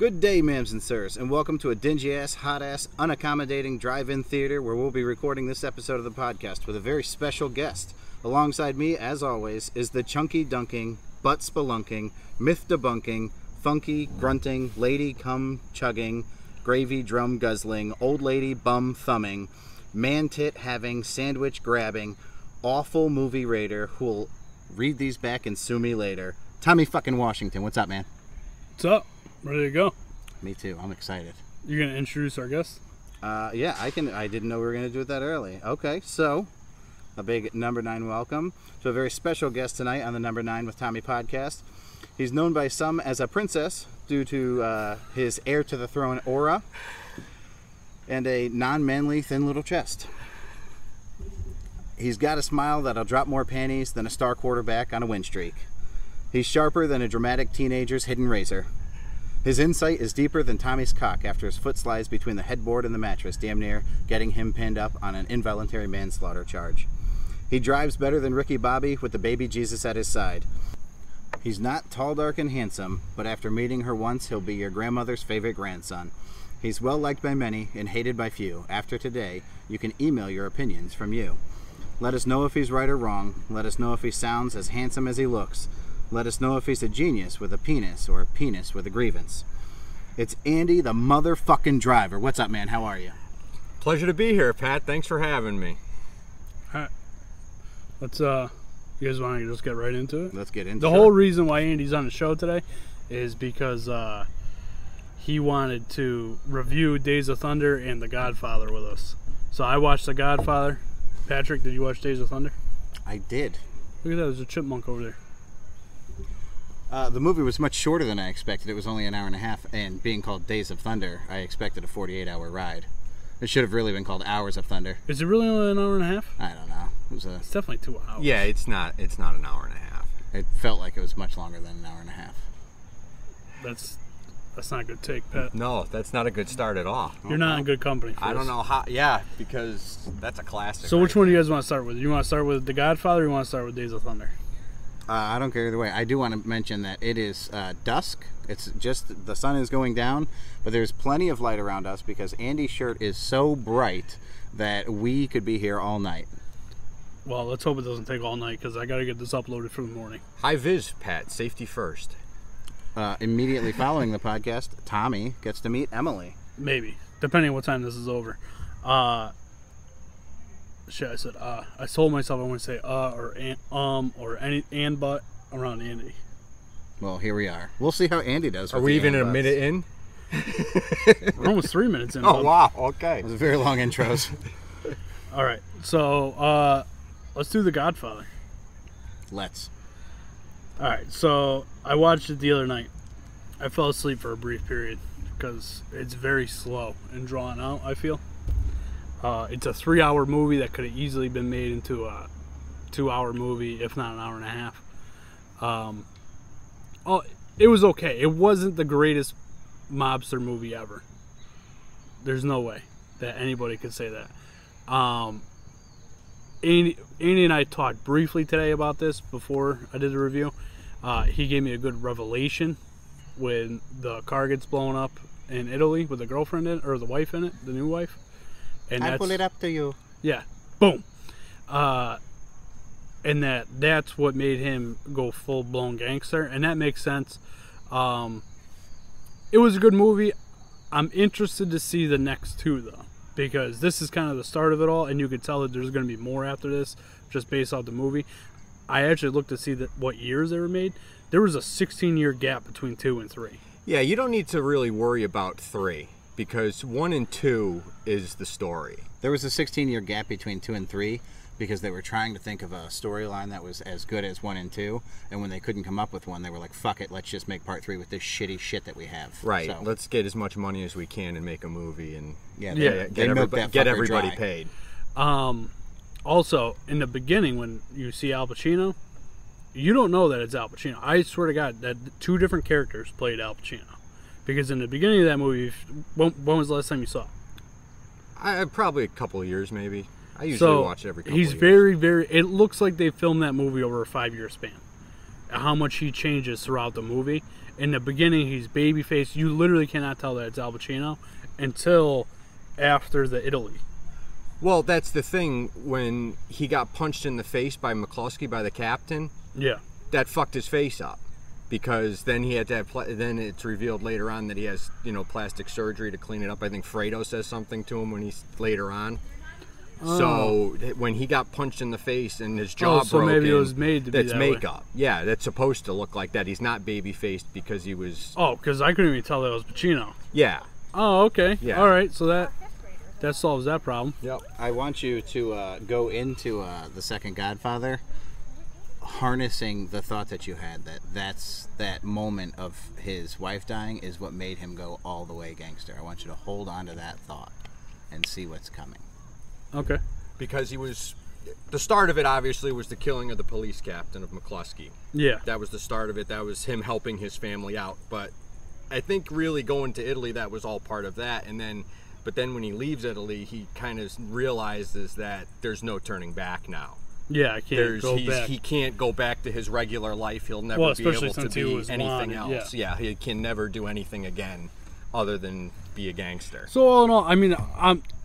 Good day, ma'ams and sirs, and welcome to a dingy-ass, hot-ass, unaccommodating drive-in theater where we'll be recording this episode of the podcast with a very special guest. Alongside me, as always, is the chunky-dunking, butt-spelunking, myth-debunking, funky, grunting, lady cum-chugging, gravy drum-guzzling, old lady bum-thumbing, man-tit-having, sandwich-grabbing, awful movie raider who'll read these back and sue me later. Tommy fucking Washington, what's up, man? What's up? Ready to go? Me too. I'm excited. You're gonna introduce our guest? Yeah, I can. I didn't know we were gonna do it that early. Okay, so a big number 9 welcome to a very special guest tonight on the Number 9 with Tommy podcast. He's known by some as a princess due to his heir to the throne aura and a non-manly thin little chest. He's got a smile that'll drop more panties than a star quarterback on a win streak. He's sharper than a dramatic teenager's hidden razor. His insight is deeper than Tommy's cock after his foot slides between the headboard and the mattress, damn near getting him pinned up on an involuntary manslaughter charge. He drives better than Ricky Bobby with the baby Jesus at his side. He's not tall, dark, and handsome, but after meeting her once, he'll be your grandmother's favorite grandson. He's well liked by many and hated by few. After today, you can email your opinions from you. Let us know if he's right or wrong. Let us know if he sounds as handsome as he looks. Let us know if he's a genius with a penis or a penis with a grievance. It's Andy, the motherfucking driver. What's up, man? How are you? Pleasure to be here, Pat. Thanks for having me. All right. Let's, you guys want to just get right into it? Let's get into it. The whole reason why Andy's on the show today is because he wanted to review Days of Thunder and The Godfather with us. So I watched The Godfather. Patrick, did you watch Days of Thunder? I did. Look at that. There's a chipmunk over there. The movie was much shorter than I expected. It was only an hour and a half, and being called Days of Thunder, I expected a 48-hour ride. It should have really been called Hours of Thunder. Is it really only an hour and a half? I don't know. It's definitely 2 hours. Yeah, it's not an hour and a half. It felt like it was much longer than an hour and a half. That's not a good take, Pat. No, that's not a good start at all. You're not in good company for I don't this. know how. Yeah, because that's a classic. So which one do you guys want to start with? You want to start with The Godfather or you want to start with Days of Thunder? I don't care either way. I do want to mention that it is dusk. It's just the sun is going down, but there's plenty of light around us because Andy's shirt is so bright that we could be here all night. Well, let's hope it doesn't take all night because I got to get this uploaded for the morning. High vis, Pat. Safety first. Immediately following the podcast, Tommy gets to meet Emily. Maybe, depending on what time this is over. Shit, I said I told myself I wouldn't say or any and but around Andy. Well, here we are. We'll see how Andy does. Are we even a minute in? We're almost 3 minutes in. Oh, bud. wow. Okay. It was very long intros. All right, so let's do The Godfather. Let's. All right, so I watched it the other night. I fell asleep for a brief period because it's very slow and drawn out, I feel. It's a 3-hour movie that could have easily been made into a 2-hour movie, if not an hour and a half. It was okay. It wasn't the greatest mobster movie ever. There's no way that anybody could say that. Andy and I talked briefly today about this before I did the review. He gave me a good revelation when the car gets blown up in Italy with the girlfriend in it, or the wife in it, the new wife. And I pull it up to you. Yeah, boom. And that's what made him go full-blown gangster, and that makes sense. It was a good movie. I'm interested to see the next two, though, because this is kind of the start of it all, and you could tell that there's going to be more after this, just based off the movie. I actually looked to see what years they were made. There was a 16-year gap between 2 and 3. Yeah, you don't need to really worry about 3 because 1 and 2 is the story. There was a 16-year gap between 2 and 3 because they were trying to think of a storyline that was as good as 1 and 2, and when they couldn't come up with one, they were like, fuck it, let's just make part 3 with this shitty shit that we have. Right. So, let's get as much money as we can and make a movie and get everybody dry. paid. Also, in the beginning, when you see Al Pacino, you don't know that it's Al Pacino. I swear to God that 2 different characters played Al Pacino. Because in the beginning of that movie, when was the last time you saw it? Probably a couple of years, maybe. I usually watch it every couple of years. He's very, very... It looks like they filmed that movie over a 5-year span. How much he changes throughout the movie. In the beginning, he's babyface. You literally cannot tell that it's Al Pacino until after the Italy. Well, that's the thing. When he got punched in the face by McCluskey, by the captain, Yeah. that fucked his face up. Because then he had to have. Then it's revealed later on that he has, plastic surgery to clean it up. I think Fredo says something to him when he's later on. So when he got punched in the face and his jaw so broken, maybe it was made to be that's that way. makeup. Yeah, that's supposed to look like that. He's not baby faced because he was. Oh, because I couldn't even tell that was Pacino. Yeah. Oh, okay. Yeah. All right. So that solves that problem. Yep. I want you to go into the second Godfather, harnessing the thought that you had that moment of his wife dying is what made him go all the way gangster. I want you to hold on to that thought and see what's coming. Okay. Because he was. The start of it obviously was the killing of the police captain of McCluskey. Yeah. That was the start of it. That was him helping his family out. But I think really going to Italy, that was all part of that. But then when he leaves Italy, he kind of realizes that there's no turning back now. Yeah, I can't go back. He can't go back to his regular life. He'll never be especially able to since he be was anything wanted, else. Yeah, he can never do anything again other than be a gangster. So all in all, I mean,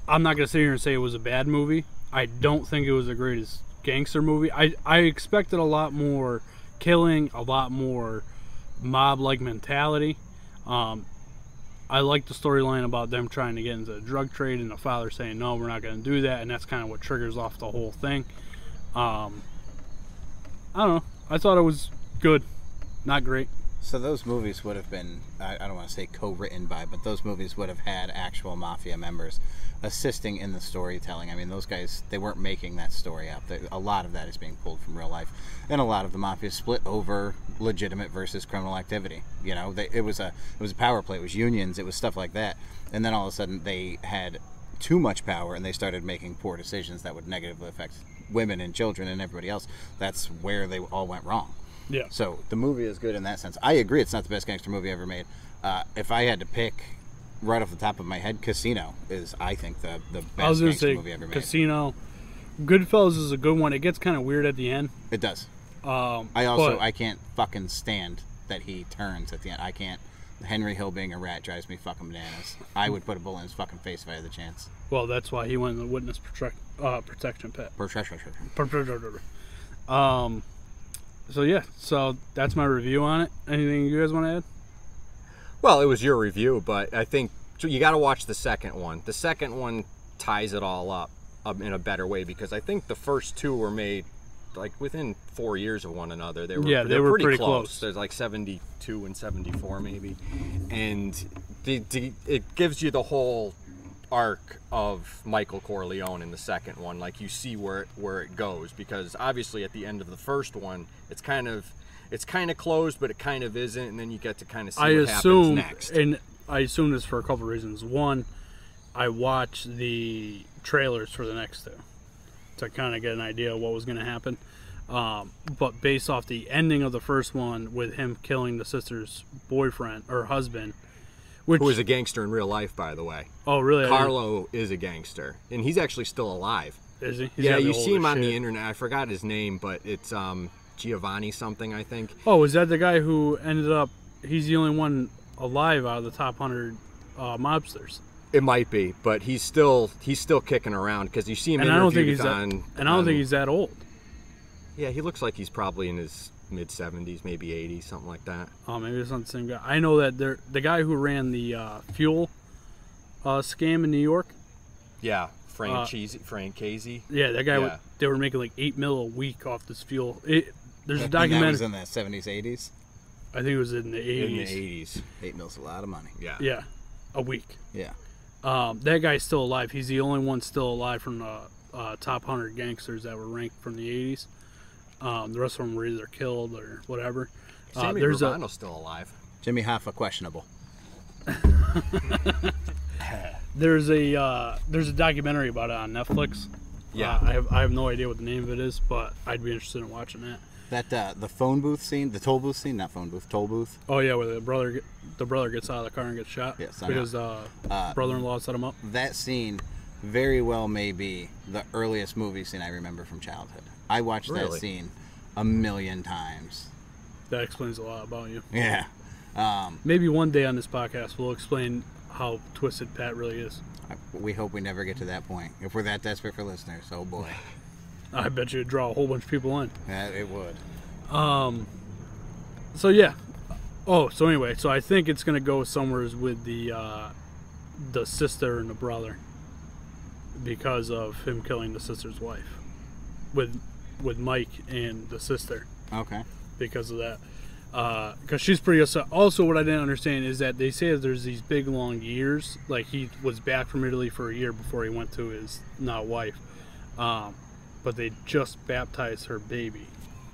I'm not gonna sit here and say it was a bad movie. I don't think it was the greatest gangster movie. I expected a lot more killing, a lot more mob-like mentality. I like the storyline about them trying to get into the drug trade and the father saying, no, we're not going to do that. And that's kind of what triggers off the whole thing. I don't know. I thought it was good. Not great. So those movies would have been, I don't want to say co-written by, but those movies would have had actual mafia members assisting in the storytelling. I mean, those guys, they weren't making that story up. A lot of that is being pulled from real life. And a lot of the mafia split over legitimate versus criminal activity. It was a power play. It was unions. It was stuff like that. And then all of a sudden they had too much power and they started making poor decisions that would negatively affect women and children and everybody else. That's where they all went wrong. Yeah. So the movie is good in that sense. I agree it's not the best gangster movie ever made. If I had to pick right off the top of my head, Casino is, I think, the best gangster movie ever made. Casino. Goodfellas is a good one. It gets kind of weird at the end. It does. But I can't fucking stand that he turns at the end. I can't. Henry Hill being a rat drives me fucking bananas. I would put a bullet in his fucking face if I had the chance. Well, that's why he went in the witness protection pit. So yeah, so that's my review on it. Anything you guys want to add? Well, it was your review, but I think you got to watch the second one. The second one ties it all up in a better way because I think the first two were made like within 4 years of one another. They were pretty close. There's like 72 and 74 maybe, and it gives you the whole arc of Michael Corleone in the second one. Like you see where it goes because obviously at the end of the first one, it's kind of closed, but it kind of isn't, and then you get to kind of see what happens next. And I assume this for a couple of reasons. One, I watched the trailers for the next two to kind of get an idea of what was going to happen. But based off the ending of the first one with him killing the sister's boyfriend or husband, who is a gangster in real life, by the way. Oh, really? Carlo is a gangster, and he's actually still alive. Is he? Yeah, you see him on the internet. I forgot his name, but it's Giovanni something, I think. Oh, is that the guy who ended up? He's the only one alive out of the top 100 mobsters. It might be, but he's still kicking around because you see him interviewed on. And I don't think he's that old. Yeah, he looks like he's probably in his mid-70s, maybe 80s, something like that. Oh, maybe it's not the same guy. I know that the guy who ran the fuel scam in New York. Yeah, Frank Casey. Yeah, that guy. Yeah. They were making like $8 million a week off this fuel. There's a documentary. That was in the 70s, 80s. I think it was in the 80s. In the 80s, $8 million's a lot of money. Yeah. Yeah, a week. Yeah. That guy's still alive. He's the only one still alive from the top 100 gangsters that were ranked from the 80s. The rest of them were either killed or whatever. Sammy Gravano's still alive. Jimmy Hoffa, questionable. There's a documentary about it on Netflix. Yeah. I have no idea what the name of it is, but I'd be interested in watching that. That the phone booth scene, the toll booth scene, not phone booth, toll booth. Oh yeah, where the brother gets out of the car and gets shot. Yes, because brother-in-law set him up. That scene very well may be the earliest movie scene I remember from childhood. I watched that scene a million times. That explains a lot about you. Yeah. Maybe one day on this podcast we'll explain how twisted Pat really is. We hope we never get to that point. If we're that desperate for listeners, oh boy. I bet you it'd draw a whole bunch of people in. Yeah, it would. So yeah. Oh, so anyway, so I think it's gonna go somewhere with the sister and the brother because of him killing the sister's wife with Mike and the sister. Okay. Because of that. Because she's pretty upset. Also, what I didn't understand is that they say that there's these big long years. Like, he was back from Italy for a year before he went to his now wife. But they just baptized her baby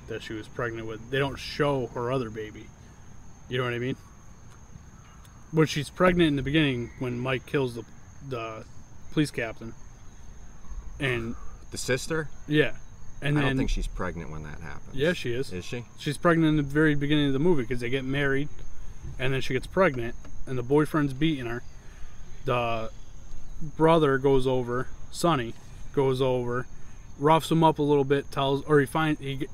that she was pregnant with. They don't show her other baby. You know what I mean? When she's pregnant in the beginning, when Mike kills the police captain. And The sister? yeah. And I then, don't think she's pregnant when that happens. yeah, she is. Is she? She's pregnant in the very beginning of the movie because they get married, and then she gets pregnant, and the boyfriend's beating her. The brother goes over, Sonny goes over, roughs him up a little bit, he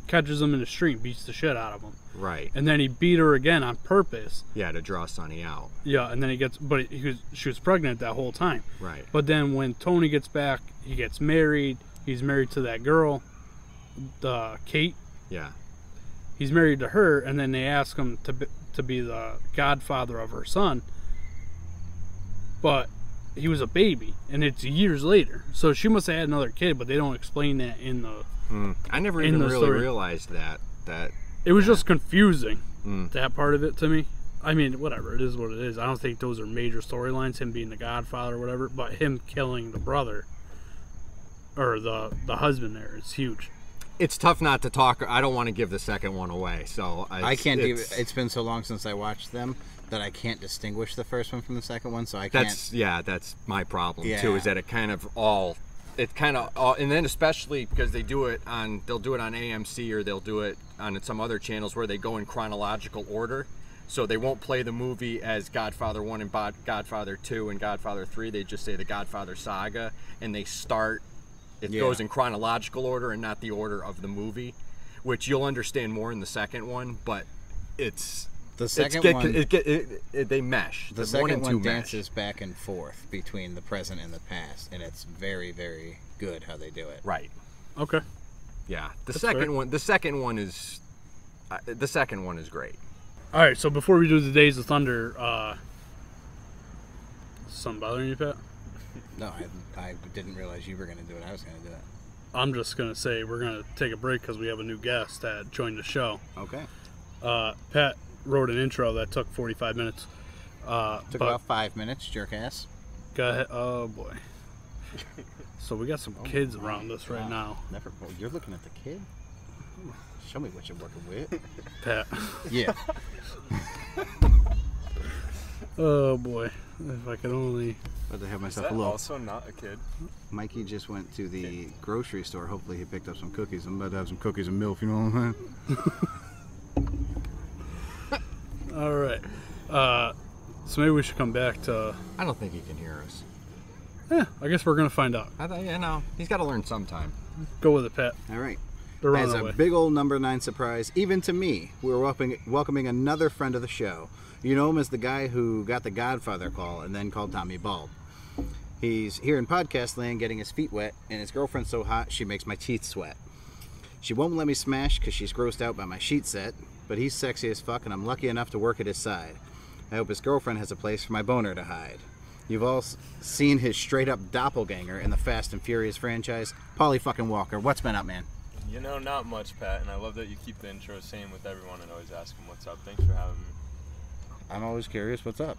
catches him in the street, beats the shit out of him, Right. and then he beat her again on purpose. Yeah, to draw Sonny out. Yeah, and then she was pregnant that whole time. Right. But then when Tony gets back, he gets married. He's married to that girl, Kate. Yeah. He's married to her, and then they ask him to be the godfather of her son. But he was a baby, and it's years later. So she must have had another kid, but they don't explain that in the... I never in even the really story. realized that. It was just confusing, that part of it to me. I mean, whatever, it is what it is. I don't think those are major storylines, him being the godfather or whatever, but him killing the brother, or the husband there, is huge. It's tough not to talk. I don't want to give the second one away, so I can't do it. It's been so long since I watched them that I can't distinguish the first one from the second one, so I can't. That's my problem Yeah. too. Is that and then especially because they'll do it on AMC or they'll do it on some other channels where they go in chronological order. So they won't play the movie as Godfather 1 and Godfather 2 and Godfather 3. They just say the Godfather saga, and they start. It goes in chronological order and not the order of the movie, which you'll understand more in the second one. But it's The second one. They mesh. The one second and two one mesh. dances back and forth between the present and the past, and it's very, very good how they do it. Right. Okay. Yeah. The That's second fair. one. The second one is. The second one is great. All right, so before we do the Days of Thunder, something bothering you, Pat? No, I didn't realize you were going to do it. I was going to do it. I'm just going to say we're going to take a break because we have a new guest that joined the show. Okay. Pat wrote an intro that took 45 minutes. Took about 5 minutes, jerk ass. Go ahead. Oh, boy. So we got some kids around us right now. Never. Oh, you're looking at the kid? Show me what you're working with. Pat. Yeah. Oh, boy. If I could only... About to have Is myself that a little. also not a kid? Mikey just went to the grocery store. Hopefully he picked up some cookies. I'm about to have some cookies and milk, you know what I'm saying? All right. So maybe we should come back to... I don't think he can hear us. Yeah, I guess we're going to find out. He's got to learn sometime. Go with it, Pat. All right. They're As running a away. big old number 9 surprise, even to me, we're welcoming another friend of the show. You know him as the guy who got the Godfather call and then called Tommy bald. He's here in podcast land getting his feet wet, and his girlfriend's so hot she makes my teeth sweat. She won't let me smash because she's grossed out by my sheet set, but he's sexy as fuck and I'm lucky enough to work at his side. I hope his girlfriend has a place for my boner to hide. You've all seen his straight-up doppelganger in the Fast and Furious franchise, Pauly fucking Walker. What's been up, man? You know, not much, Pat, and I love that you keep the intro same with everyone and always ask them what's up. Thanks for having me. I'm always curious what's up.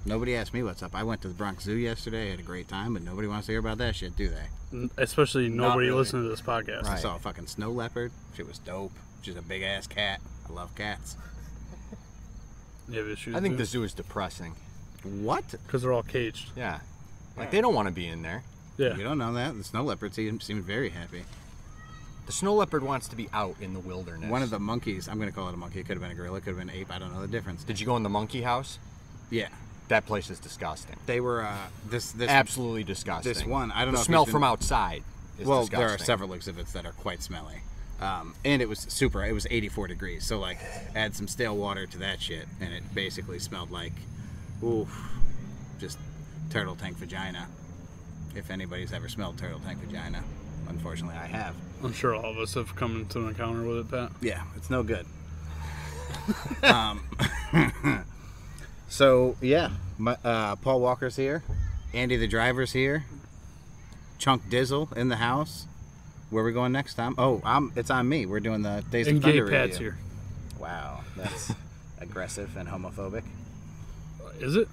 Nobody asked me what's up. I went to the Bronx Zoo yesterday, had a great time, but nobody wants to hear about that shit, do they? Especially nobody really. listening to this podcast. I saw a fucking snow leopard. Shit was dope. She's a big ass cat. I love cats. You have issues? I think the zoo is depressing. What? Because they're all caged. Yeah. Like, they don't want to be in there. Yeah. You don't know that. The snow leopard seemed very happy. The snow leopard wants to be out in the wilderness. One of the monkeys, I'm going to call it a monkey. It could have been a gorilla, it could have been an ape. I don't know the difference. Did you go in the monkey house? Yeah. That place is disgusting. They were, this Absolutely disgusting. This one, I don't know The if smell it's been- from outside is Well, disgusting. there are several exhibits that are quite smelly. And it was super. It was 84 degrees. So like, add some stale water to that shit, and it basically smelled like, just turtle tank vagina. If anybody's ever smelled turtle tank vagina, unfortunately I have. I'm sure all of us have come into an encounter with it, Pat. Yeah, it's no good. So yeah, Paul Walker's here, Andy the driver's here, Chunk Dizzle in the house. Where are we going next time? Oh, it's on me. We're doing the Days of Thunder review. Pat's here. Wow, that's aggressive and homophobic. Is it?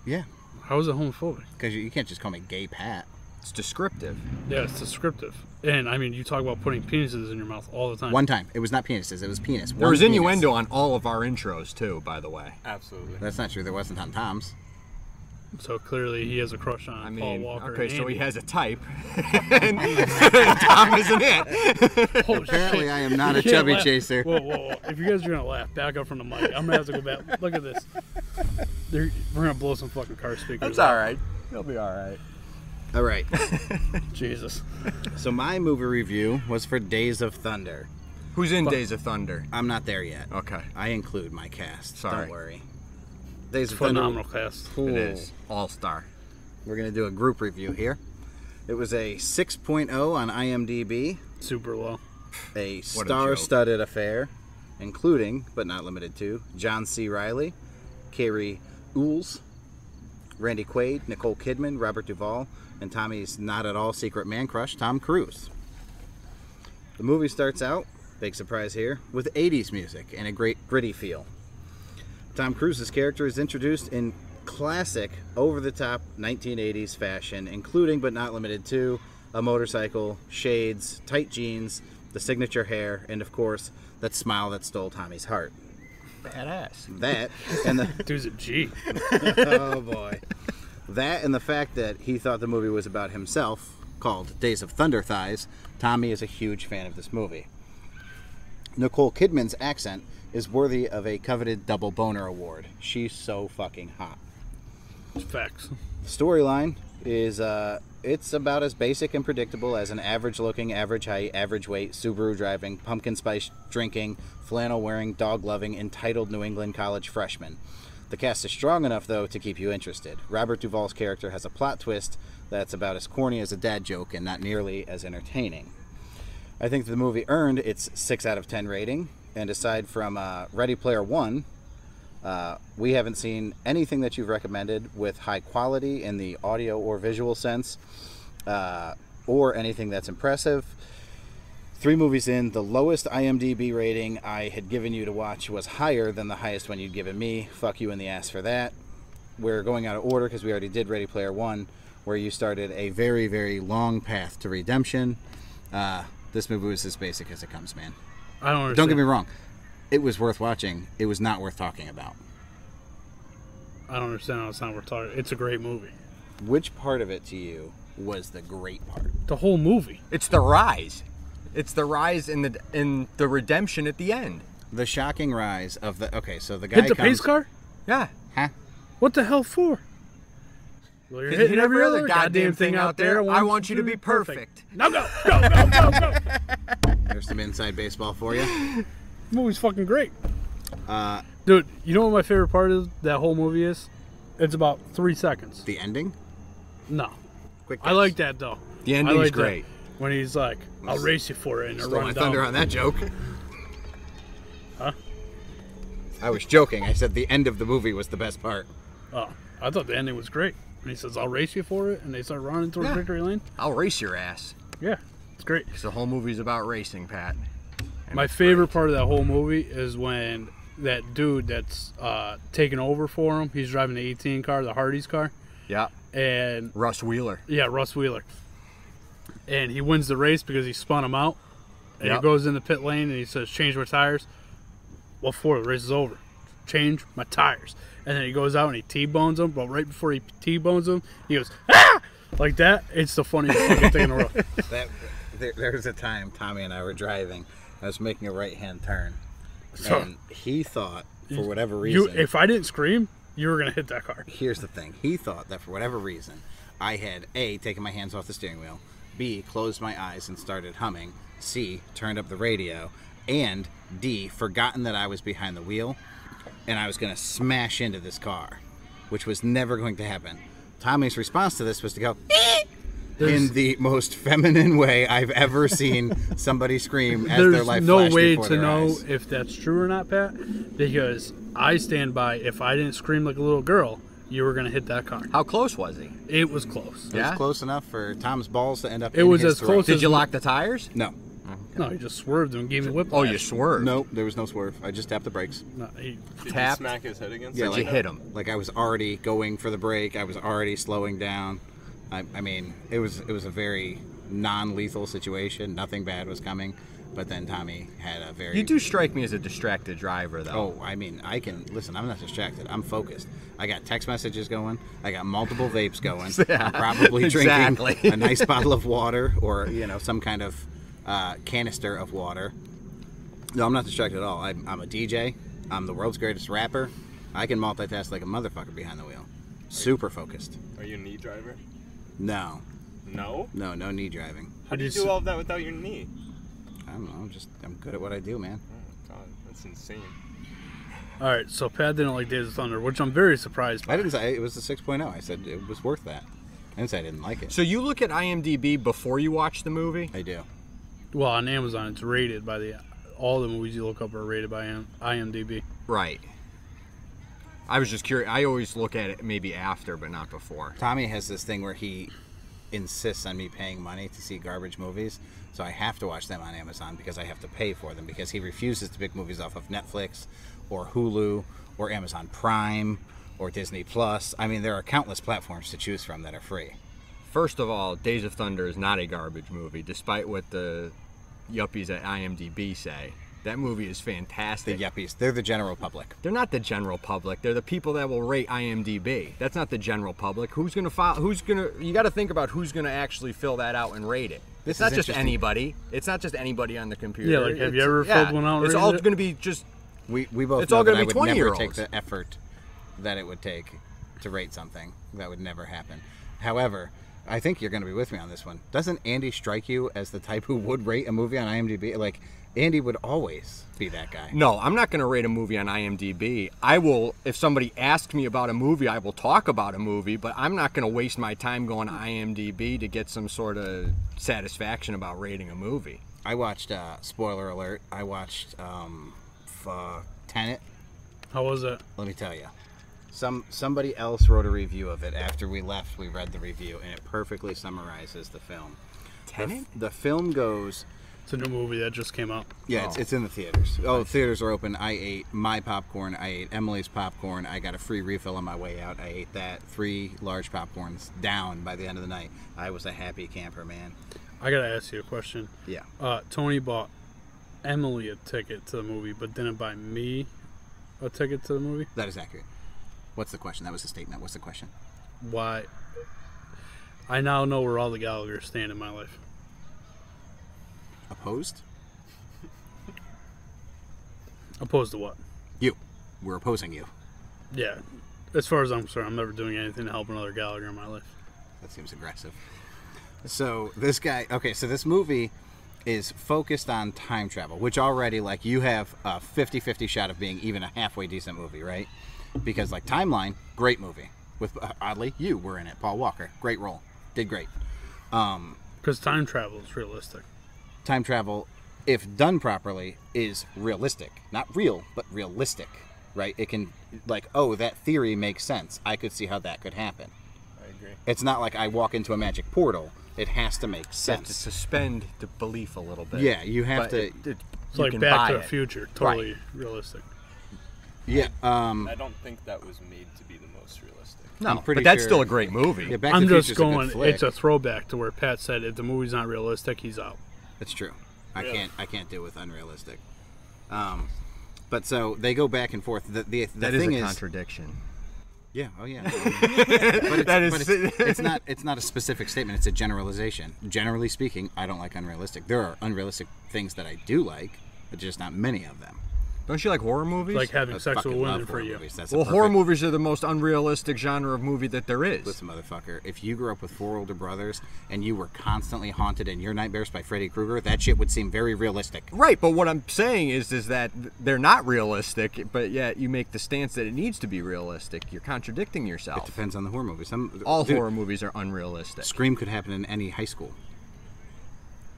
Yeah. How is it homophobic? Because you can't just call me Gay Pat. It's descriptive. Yeah, it's descriptive. And, I mean, you talk about putting penises in your mouth all the time. One time. It was not penises. It was penis. There was innuendo on all of our intros, too, by the way. Absolutely. That's not true. There wasn't on Tom's. So clearly he has a crush on Paul Walker. Okay, and so Andy. he has a type. And Tom isn't it. Oh, Apparently shit. I am not a You can't chubby laugh. chaser. Whoa. If you guys are going to laugh, back up from the mic. I'm going to have to go back. Look at this. We're going to blow some fucking car speakers. That's all right. He'll be all right. All right. Jesus. So my movie review was for Days of Thunder. Who's in Days of Thunder? I'm not there yet. Okay. I include my cast. Sorry. Don't worry. Days of Phenomenal Thunder. cast. Cool. It is. All-star. We're going to do a group review here. It was a 6.0 on IMDb. Super low. A What a star-studded affair, including, but not limited to, John C. Reilly, Carrie Ools, Randy Quaid, Nicole Kidman, Robert Duvall, and Tommy's not-at-all secret man crush, Tom Cruise. The movie starts out, big surprise here, with 80s music and a great gritty feel. Tom Cruise's character is introduced in classic, over-the-top 1980s fashion, including, but not limited to, a motorcycle, shades, tight jeans, the signature hair, and of course, that smile that stole Tommy's heart. Badass. That, and the... Dude's a G. Oh, boy. That and the fact that he thought the movie was about himself, called Days of Thunder Thighs, Tommy is a huge fan of this movie. Nicole Kidman's accent is worthy of a coveted double boner award. She's so fucking hot. Facts. The storyline is, it's about as basic and predictable as an average-looking, average-height, average-weight, Subaru driving, pumpkin spice drinking, flannel-wearing, dog-loving, entitled New England college freshman. The cast is strong enough, though, to keep you interested. Robert Duvall's character has a plot twist that's about as corny as a dad joke and not nearly as entertaining. I think the movie earned its 6 out of 10 rating, and aside from Ready Player One, we haven't seen anything that you've recommended with high quality in the audio or visual sense, or anything that's impressive. 3 movies in, the lowest IMDb rating I had given you to watch was higher than the highest one you'd given me. Fuck you in the ass for that. We're going out of order because we already did Ready Player One, where you started a very, very long path to redemption. This movie was as basic as it comes, man. I don't understand. Don't get me wrong. It was worth watching. It was not worth talking about. I don't understand how it's not worth talking. It's a great movie. Which part of it to you was the great part? The whole movie. It's the rise. It's the rise in the redemption at the end. The shocking rise of the... Okay, so the guy Hit the comes... pace car? Yeah. Huh? What the hell for? Well, you're hitting every other goddamn thing out there. I want you to be perfect. Now go, go, go, go, go. There's some inside baseball for you. The movie's fucking great. Dude, you know what my favorite part of that whole movie is? It's about 3 seconds. The ending? No. Quick I guess. like that, though. The I ending's like great. that. When he's like, I'll race you for it, and they're Stole my running thunder down. on that joke. Huh? I was joking. I said the end of the movie was the best part. Oh, I thought the ending was great. And he says, I'll race you for it, and they start running towards victory lane. I'll race your ass. Yeah, it's great. 'Cause the whole movie's about racing, Pat. And My it's favorite great. part of that whole movie is when that dude that's taking over for him, he's driving the 18 car, the Hardee's car, Yeah. and Russ Wheeler. yeah, Russ Wheeler. And he wins the race because he spun him out. And Yep. he goes in the pit lane and he says, change my tires. What for? The race is over. Change my tires. And then he goes out and he T-bones him. But right before he T-bones him, he goes, ah! Like that. It's the funniest fucking thing in the world. There was a time Tommy and I were driving. I was making a right-hand turn. So, And he thought, for whatever reason... if I didn't scream, you were going to hit that car. Here's the thing. He thought that for whatever reason, I had, A, taken my hands off the steering wheel, B, closed my eyes and started humming, C, turned up the radio, and D, forgotten that I was behind the wheel and I was going to smash into this car, which was never going to happen. Tommy's response to this was to go, in the most feminine way I've ever seen somebody scream as their life flashed before their eyes. There's no way to know if that's true or not, Pat, because I stand by, if I didn't scream like a little girl, you were going to hit that car. How close was he? It was close. It was close enough for Tom's balls to end up It in was his as throat. close Did as you lock the tires? No. No, he just swerved and gave me whiplash. Oh, you swerved. Nope, there was no swerve. I just tapped the brakes. No, he, Did you Tapped? smack his head against Yeah, it? Did you hit him? Like I was already going for the brake. I was already slowing down. I mean, it was a very non-lethal situation. Nothing bad was coming. But then Tommy had a very... You do strike me as a distracted driver, though. Oh, I mean, I can... Listen, I'm not distracted. I'm focused. I got text messages going. I got multiple vapes going. I'm probably drinking a nice bottle of water or, some kind of canister of water. No, I'm not distracted at all. I'm a DJ. I'm the world's greatest rapper. I can multitask like a motherfucker behind the wheel. Super focused. Are you a knee driver? No. No? No knee driving. How do you do all of that without your knee? I don't know. I'm good at what I do, man. Oh, God, that's insane. all right, so Pat didn't like Days of Thunder, which I'm very surprised by. I didn't say it was a 6.0. I said it was worth that. I didn't say I didn't like it. So you look at IMDb before you watch the movie? I do. Well, on Amazon, it's rated by all the movies you look up are rated by IMDb. Right. I was just curious. I always look at it maybe after, but not before. Tommy has this thing where he insists on me paying money to see garbage movies, so I have to watch them on Amazon because I have to pay for them because he refuses to pick movies off of Netflix or Hulu or Amazon Prime or Disney Plus. I mean, there are countless platforms to choose from that are free. First of all, Days of Thunder is not a garbage movie, despite what the yuppies at IMDb say. That movie is fantastic. The yuppies, they're the general public. They're not the general public. They're the people that will rate IMDb. That's not the general public. Who's going to follow? You got to think about who's going to actually fill that out and rate it. This It's not is just interesting. anybody. It's not just anybody on the computer. Yeah, like, have you ever It's- filled one out and It's rated all it? going to be just... We both It's know all that gonna I be would never 20-year-olds. take the effort that it would take to rate something. That would never happen. However, I think you're going to be with me on this one. Doesn't Andy strike you as the type who would rate a movie on IMDb? Like, Andy would always be that guy. No, I'm not going to rate a movie on IMDb. I will, if somebody asks me about a movie, I will talk about a movie, but I'm not going to waste my time going to IMDb to get some sort of satisfaction about rating a movie. I watched, spoiler alert, I watched Tenet. How was it? Let me tell you. Somebody else wrote a review of it. After we left, we read the review, and it perfectly summarizes the film. Tenet? The film goes... It's a new movie that just came out. Yeah, it's in the theaters. Oh, theaters are open. I ate my popcorn. I ate Emily's popcorn. I got a free refill on my way out. I ate that. 3 large popcorns down by the end of the night. I was a happy camper, man. I gotta ask you a question. Yeah. Tony bought Emily a ticket to the movie, but didn't buy me a ticket to the movie. That is accurate. What's the question? That was the statement. What's the question? Why? I now know where all the Gallaghers stand in my life. Opposed? Opposed to what? You. We're opposing you. Yeah. As far as I'm concerned, I'm never doing anything to help another Gallagher in my life. That seems aggressive. So this guy, okay, so this movie is focused on time travel, which already, like, you have a 50-50 shot of being even a halfway decent movie, right? Because, like, Timeline, great movie. With, oddly, you were in it, Paul Walker. Great role. Did great. Because time travel is realistic. Time travel, if done properly, is realistic. Not real, but realistic, right? It can, like, oh, that theory makes sense. I could see how that could happen. I agree. It's not like I walk into a magic portal. It has to make To sense. suspend the belief a little bit. Yeah, you have But to... It's It's like Back to the Future. Totally realistic. Yeah, I don't think that was made to be the most realistic. No, I'm pretty but that's sure- still a great movie. yeah, Back to I'm the just Future's a good going, flick. it's a throwback to where Pat said if the movie's not realistic, he's out. It's true. I Yeah. can't deal with unrealistic. But so they go back and forth. The That is thing a is, contradiction. yeah, oh yeah. But That is- it's not a specific statement. It's a generalization. Generally speaking, I don't like unrealistic. There are unrealistic things that I do like, but just not many of them. Don't you like horror movies? Like having I sex with fucking women love for horror you. movies. That's well, a horror perfect- movies are the most unrealistic genre of movie that there is. Listen, motherfucker, if you grew up with 4 older brothers and you were constantly haunted in your nightmares by Freddy Krueger, that shit would seem very realistic. Right, but what I'm saying is that they're not realistic, but yet you make the stance that it needs to be realistic. You're contradicting It yourself. depends on the horror movie. All Dude, horror movies are unrealistic. Scream could happen in any high school.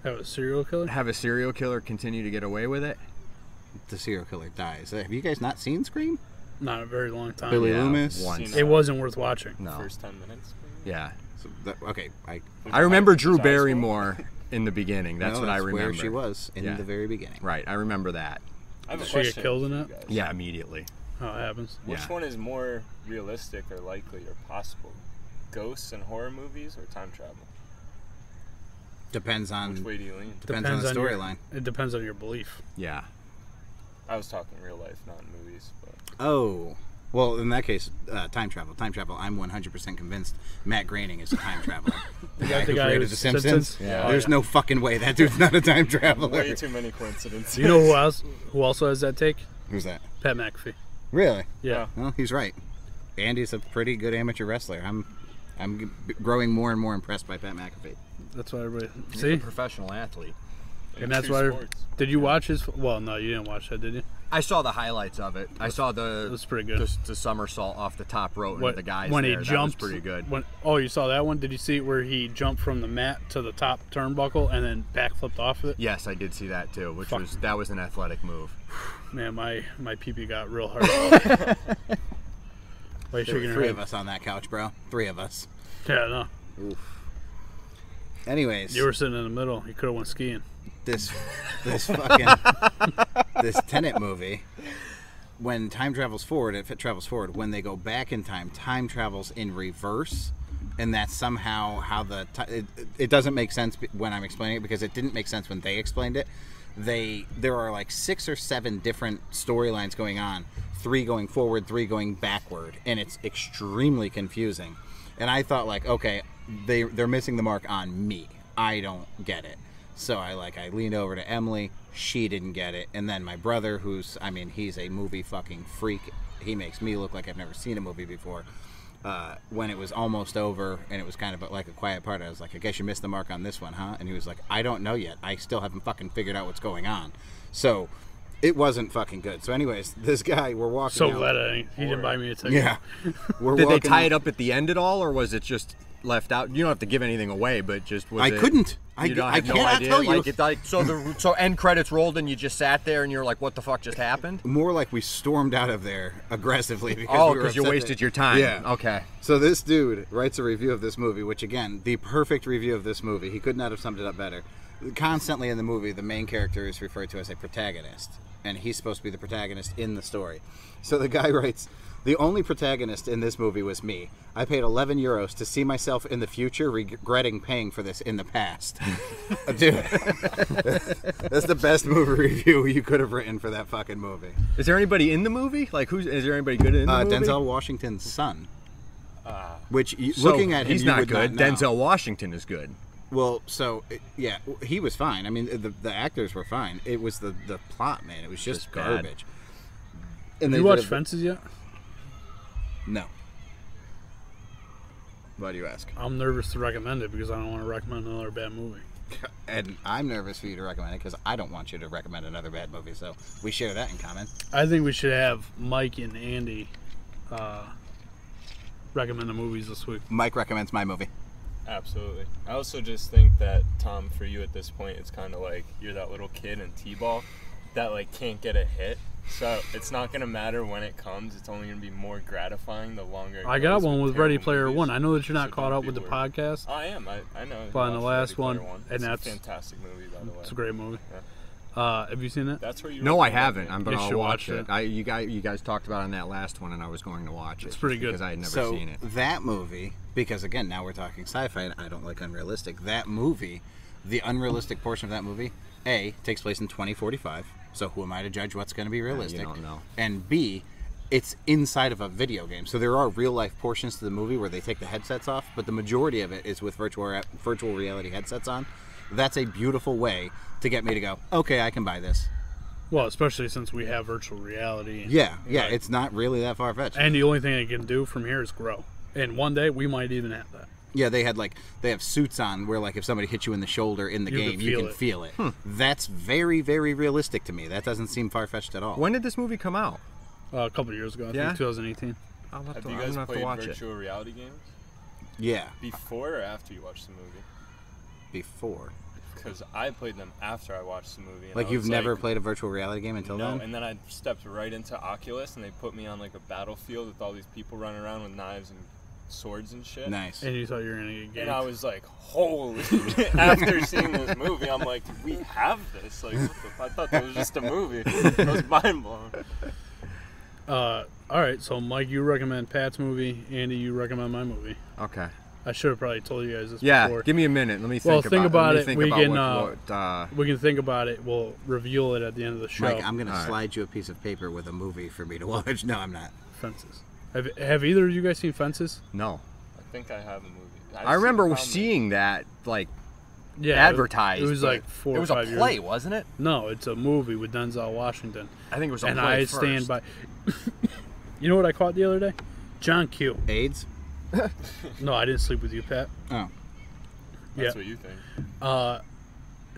Have a serial killer? Have a serial killer continue to get away with it? The serial killer dies. Have you guys not seen Scream? Not a very long time. Billy Yeah, Loomis? once. It wasn't worth watching. No. First 10 minutes. Yeah. So okay, I remember Drew High school. Barrymore in the beginning. That's no, what I that's remember. where she was in Yeah. the very beginning. Right, I remember that. I have a Did she get question killed in for you it? guys. Yeah, immediately. How it happens. Which Yeah. one is more realistic or likely or possible? Ghosts in horror movies or time travel? Depends on Which way do you lean? depends on the your- storyline. It depends on your belief. Yeah. I was talking real life, not in movies. But Oh, well, in that case, time travel. Time travel. I'm 100% convinced Matt Groening is a time traveler. The guy who created who's The Simpsons. Yeah. There's no fucking way that dude's not a time traveler. way too many coincidences. You know who else? Who also has that take? Who's that? Pat McAfee. Really? Yeah. Well, he's right. Andy's a pretty good amateur wrestler. I'm growing more and more impressed by Pat McAfee. That's why everybody. He's a See? professional athlete. In And that's two why. sports. Did you watch his? Well, no, you didn't watch that, did you? I saw the highlights of it. I saw It the was pretty good. the somersault off the top rope and What- the guys when there. he That jumped, was pretty good. Oh, you saw that one? Did you see where he jumped from the mat to the top turnbuckle and then backflipped off of it? Yes, I did see that too, which Fuck. was an athletic move. Man, my pee-pee got real hard. Why are you There were shaking your 3 head? of us on that couch, bro. 3 of us. Yeah, no. Anyways, You were sitting in the middle. You could have went skiing. this fucking this Tenet movie, when time travels forward, if it travels forward, when they go back in time, time travels in reverse, and that's somehow how it doesn't make sense when I'm explaining it, because it didn't make sense when they explained it. There are like 6 or 7 different storylines going on, 3 going forward, 3 going backward, and it's extremely confusing. And I thought, like, okay, they're missing the mark on me. I don't get it. So I leaned over to Emily. She didn't get it. And then my brother, he's a movie fucking freak. He makes me look like I've never seen a movie before. When it was almost over and it was kind of like a quiet part, I was like, I guess you missed the mark on this one, huh? And he was like, I don't know yet. I still haven't fucking figured out what's going on. So it wasn't fucking good. So anyways, this guy, we're walking So out. glad he didn't buy me a ticket. Yeah. We're Did they walking tie out. it up at the end at all, or was it just left out? You don't have to give anything away, but just was I it, couldn't. You don't I have no cannot idea? tell you. So end credits rolled and you just sat there and you're like, what the fuck just happened? More like we stormed out of there aggressively because Oh, we were because you upset wasted that- your time. Yeah. Okay. So this dude writes a review of this movie, which again, the perfect review of this movie. He could not have summed it up better. Constantly in the movie, the main character is referred to as a protagonist, and he's supposed to be the protagonist in the story. So the guy writes, the only protagonist in this movie was me. I paid 11 euros to see myself in the future, regretting paying for this in the past. Dude, that's the best movie review you could have written for that fucking movie. Is there anybody in the movie? Like, is there anybody good in the movie? Denzel Washington's son. Which, So looking at him, he's you not would good. not know. Denzel Washington is good. Well, so yeah, he was fine. I mean, the actors were fine. It was the plot, man. It was just bad. garbage. And Have they you watched did a- Fences yet? No. Why do you ask? I'm nervous to recommend it because I don't want to recommend another bad movie. And I'm nervous for you to recommend it because I don't want you to recommend another bad movie. So we share that in common. I think we should have Mike and Andy recommend the movies this week. Mike recommends my movie. Absolutely. I also just think that, Tom, for you at this point, it's kind of like you're that little kid in T-ball that like can't get a hit. So it's not going to matter when it comes. It's only going to be more gratifying the longer it I goes got one with Ready terrible Player movies. One. I know that you're not So caught don't up be with the worried. podcast. I am. I know. But on the Watched last Ready Player one, and it's that's- a fantastic movie, by the way. It's a great movie. Yeah. Have you seen it? That's where you. No, I recommend haven't. it. But You I'll should watch watch it. You guys talked about it on that last one, and I was going to watch it. It's pretty good. because I had never So seen it. that movie, because again, now we're talking sci-fi, and I don't like unrealistic. That movie, the unrealistic portion of that movie, A, takes place in 2045. So who am I to judge what's going to be realistic? You don't know. And B, it's inside of a video game. So there are real life portions to the movie where they take the headsets off, but the majority of it is with virtual reality headsets on. That's a beautiful way to get me to go, okay, I can buy this. Well, especially since we have virtual reality. Yeah, it's not really that far fetched. And the only thing they can do from here is grow. And one day we might even have that. Yeah, they have suits on where like if somebody hits you in the shoulder in the game, you can feel it. That's very, very realistic to me. That doesn't seem far fetched at all. When did this movie come out? A couple of years ago, I think 2018. Have you guys played virtual reality games? Yeah. Before or after you watched the movie? Before. Because I played them after I watched the movie. Like you've never played a virtual reality game until then? No, and then I stepped right into Oculus, and they put me on like a battlefield with all these people running around with knives and swords and shit. Nice. And you thought you were going to get games. And I was like, holy. After seeing this movie, I'm like, we have this. Like, I thought that was just a movie. I was mind blown. All right, so Mike, you recommend Pat's movie. Andy, you recommend my movie. Okay. I should have probably told you guys this Yeah, before. give me a minute. Let me think Well, about think about it. we can think about it. We'll reveal it at the end of the show. Mike, I'm going to slide you a piece of paper with a movie for me to watch. No, I'm not. Fences. Have either of you guys seen Fences? No. I think I have a movie. I remember seeing that, like, advertised. It was like 4 or 5 years. It was a play, wasn't it? No, it's a movie with Denzel Washington. I think it was a and play I first. stand by. You know what I caught the other day? John Q. AIDS? No, I didn't sleep with you, Pat. Oh. That's what you think.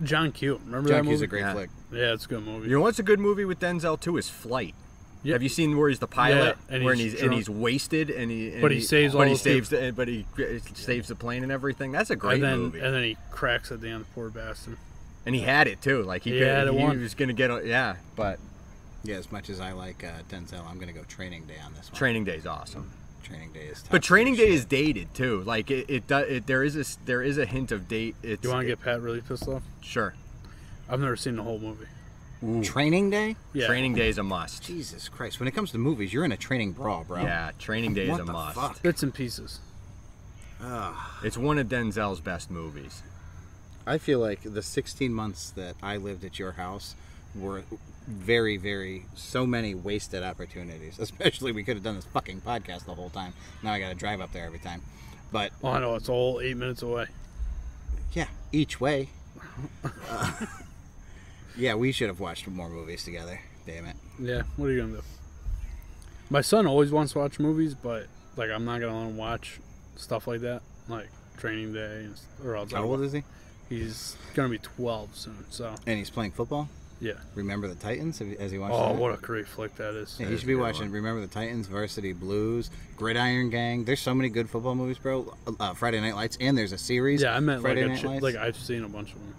John Q. Remember John that movie? Q's a great flick. Yeah, it's a good movie. You know what's a good movie with Denzel too is Flight. Yep. Have you seen where he's the pilot, and where he's he's wasted and he saves saves the plane and everything? That's a great movie. And then he cracks at the end, poor bastard. And he had it too, like he was gonna get but yeah. As much as I like Denzel, I'm gonna go Training Day on this one. Training Day is awesome. Training Day is tough. But Training Day is dated too. Like there is a hint of date. Do you want to get Pat really pissed off? Sure. I've never seen the whole movie. Ooh. Training Day? Yeah. Training Day is a must. Jesus Christ! When it comes to movies, you're in a training brawl, bro. Yeah, Training Day is a must. Fuck? Bits and pieces. It's one of Denzel's best movies. I feel like the 16 months that I lived at your house were very, very, so many wasted opportunities. Especially we could have done this fucking podcast the whole time. Now I got to drive up there every time. But oh, I know it's all 8 minutes away. Yeah, each way. Yeah, we should have watched more movies together. Damn it. Yeah, what are you gonna do? My son always wants to watch movies, but like I'm not gonna let him watch stuff like that, like Training Day, or else. How old is he? He's gonna be 12 soon. So. And he's playing football. Yeah. Remember the Titans? Has he watched that? Oh, what a great flick that is. Yeah, he should be watching Remember the Titans, Varsity Blues, Gridiron Gang. There's so many good football movies, bro. Friday Night Lights, and there's a series. Yeah, I meant Friday Night Lights. like I've seen a bunch of them.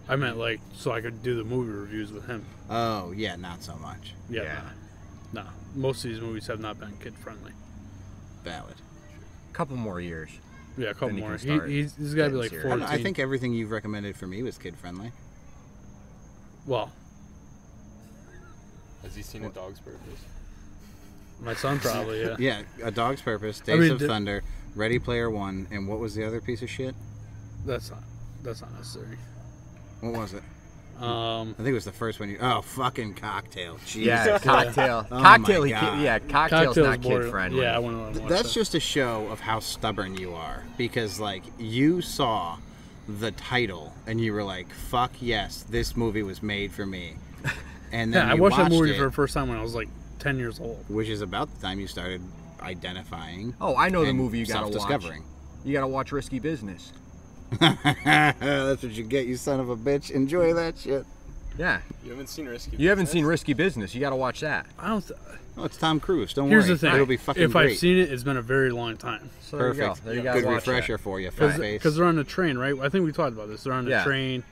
I meant like so I could do the movie reviews with him. Oh yeah, not so much. Yeah. Nah. Most of these movies have not been kid friendly. Valid. Couple more years. Yeah, a couple more. He's got to be like 14. I think everything you've recommended for me was kid friendly. Well. Has he seen A Dog's Purpose? My son probably, yeah. Yeah, A Dog's Purpose, Days of Thunder, Ready Player One, and what was the other piece of shit? That's not necessary. What was it? I think it was the first one. Fucking Cocktail. Jesus. Yeah, Cocktail. Oh Cocktail. my God. Cocktail's not kid friendly. Yeah, I wouldn't watch That's that. just a show of how stubborn you are, because like you saw the title and you were like, "Fuck yes, this movie was made for me." And then I watched that movie for the first time when I was like 10 years old, which is about the time you started identifying. Oh, I know the movie you gotta watch. Self-discovering. You gotta watch Risky Business. That's what you get, you son of a bitch. Enjoy that shit. Yeah. You haven't seen Risky Business? You haven't seen Risky Business. You gotta watch that. I don't. Oh, it's Tom Cruise. Don't Here's worry. the thing. It'll be fucking if great. I've seen it, it's been a very long time. So Perfect. There you go. Good refresher for you. Because they're on the train, right? I think we talked about this. They're on the train.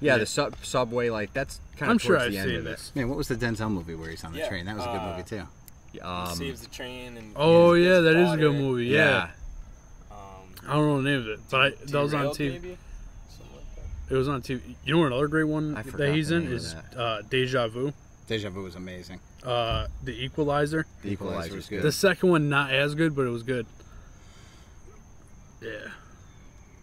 Yeah, the subway, like that's kind of I'm sure towards I've the end seen of this. it. Man, what was the Denzel movie where he's on the train? That was a good movie too. He saves the train and. Oh yeah, that is a good movie. Yeah. I I don't know the name of it, but that was on TV. Maybe? It was on TV. You know what another great one that he's in is Deja Vu. Deja Vu was amazing. The Equalizer. The Equalizer was good. The second one not as good, but it was good. Yeah.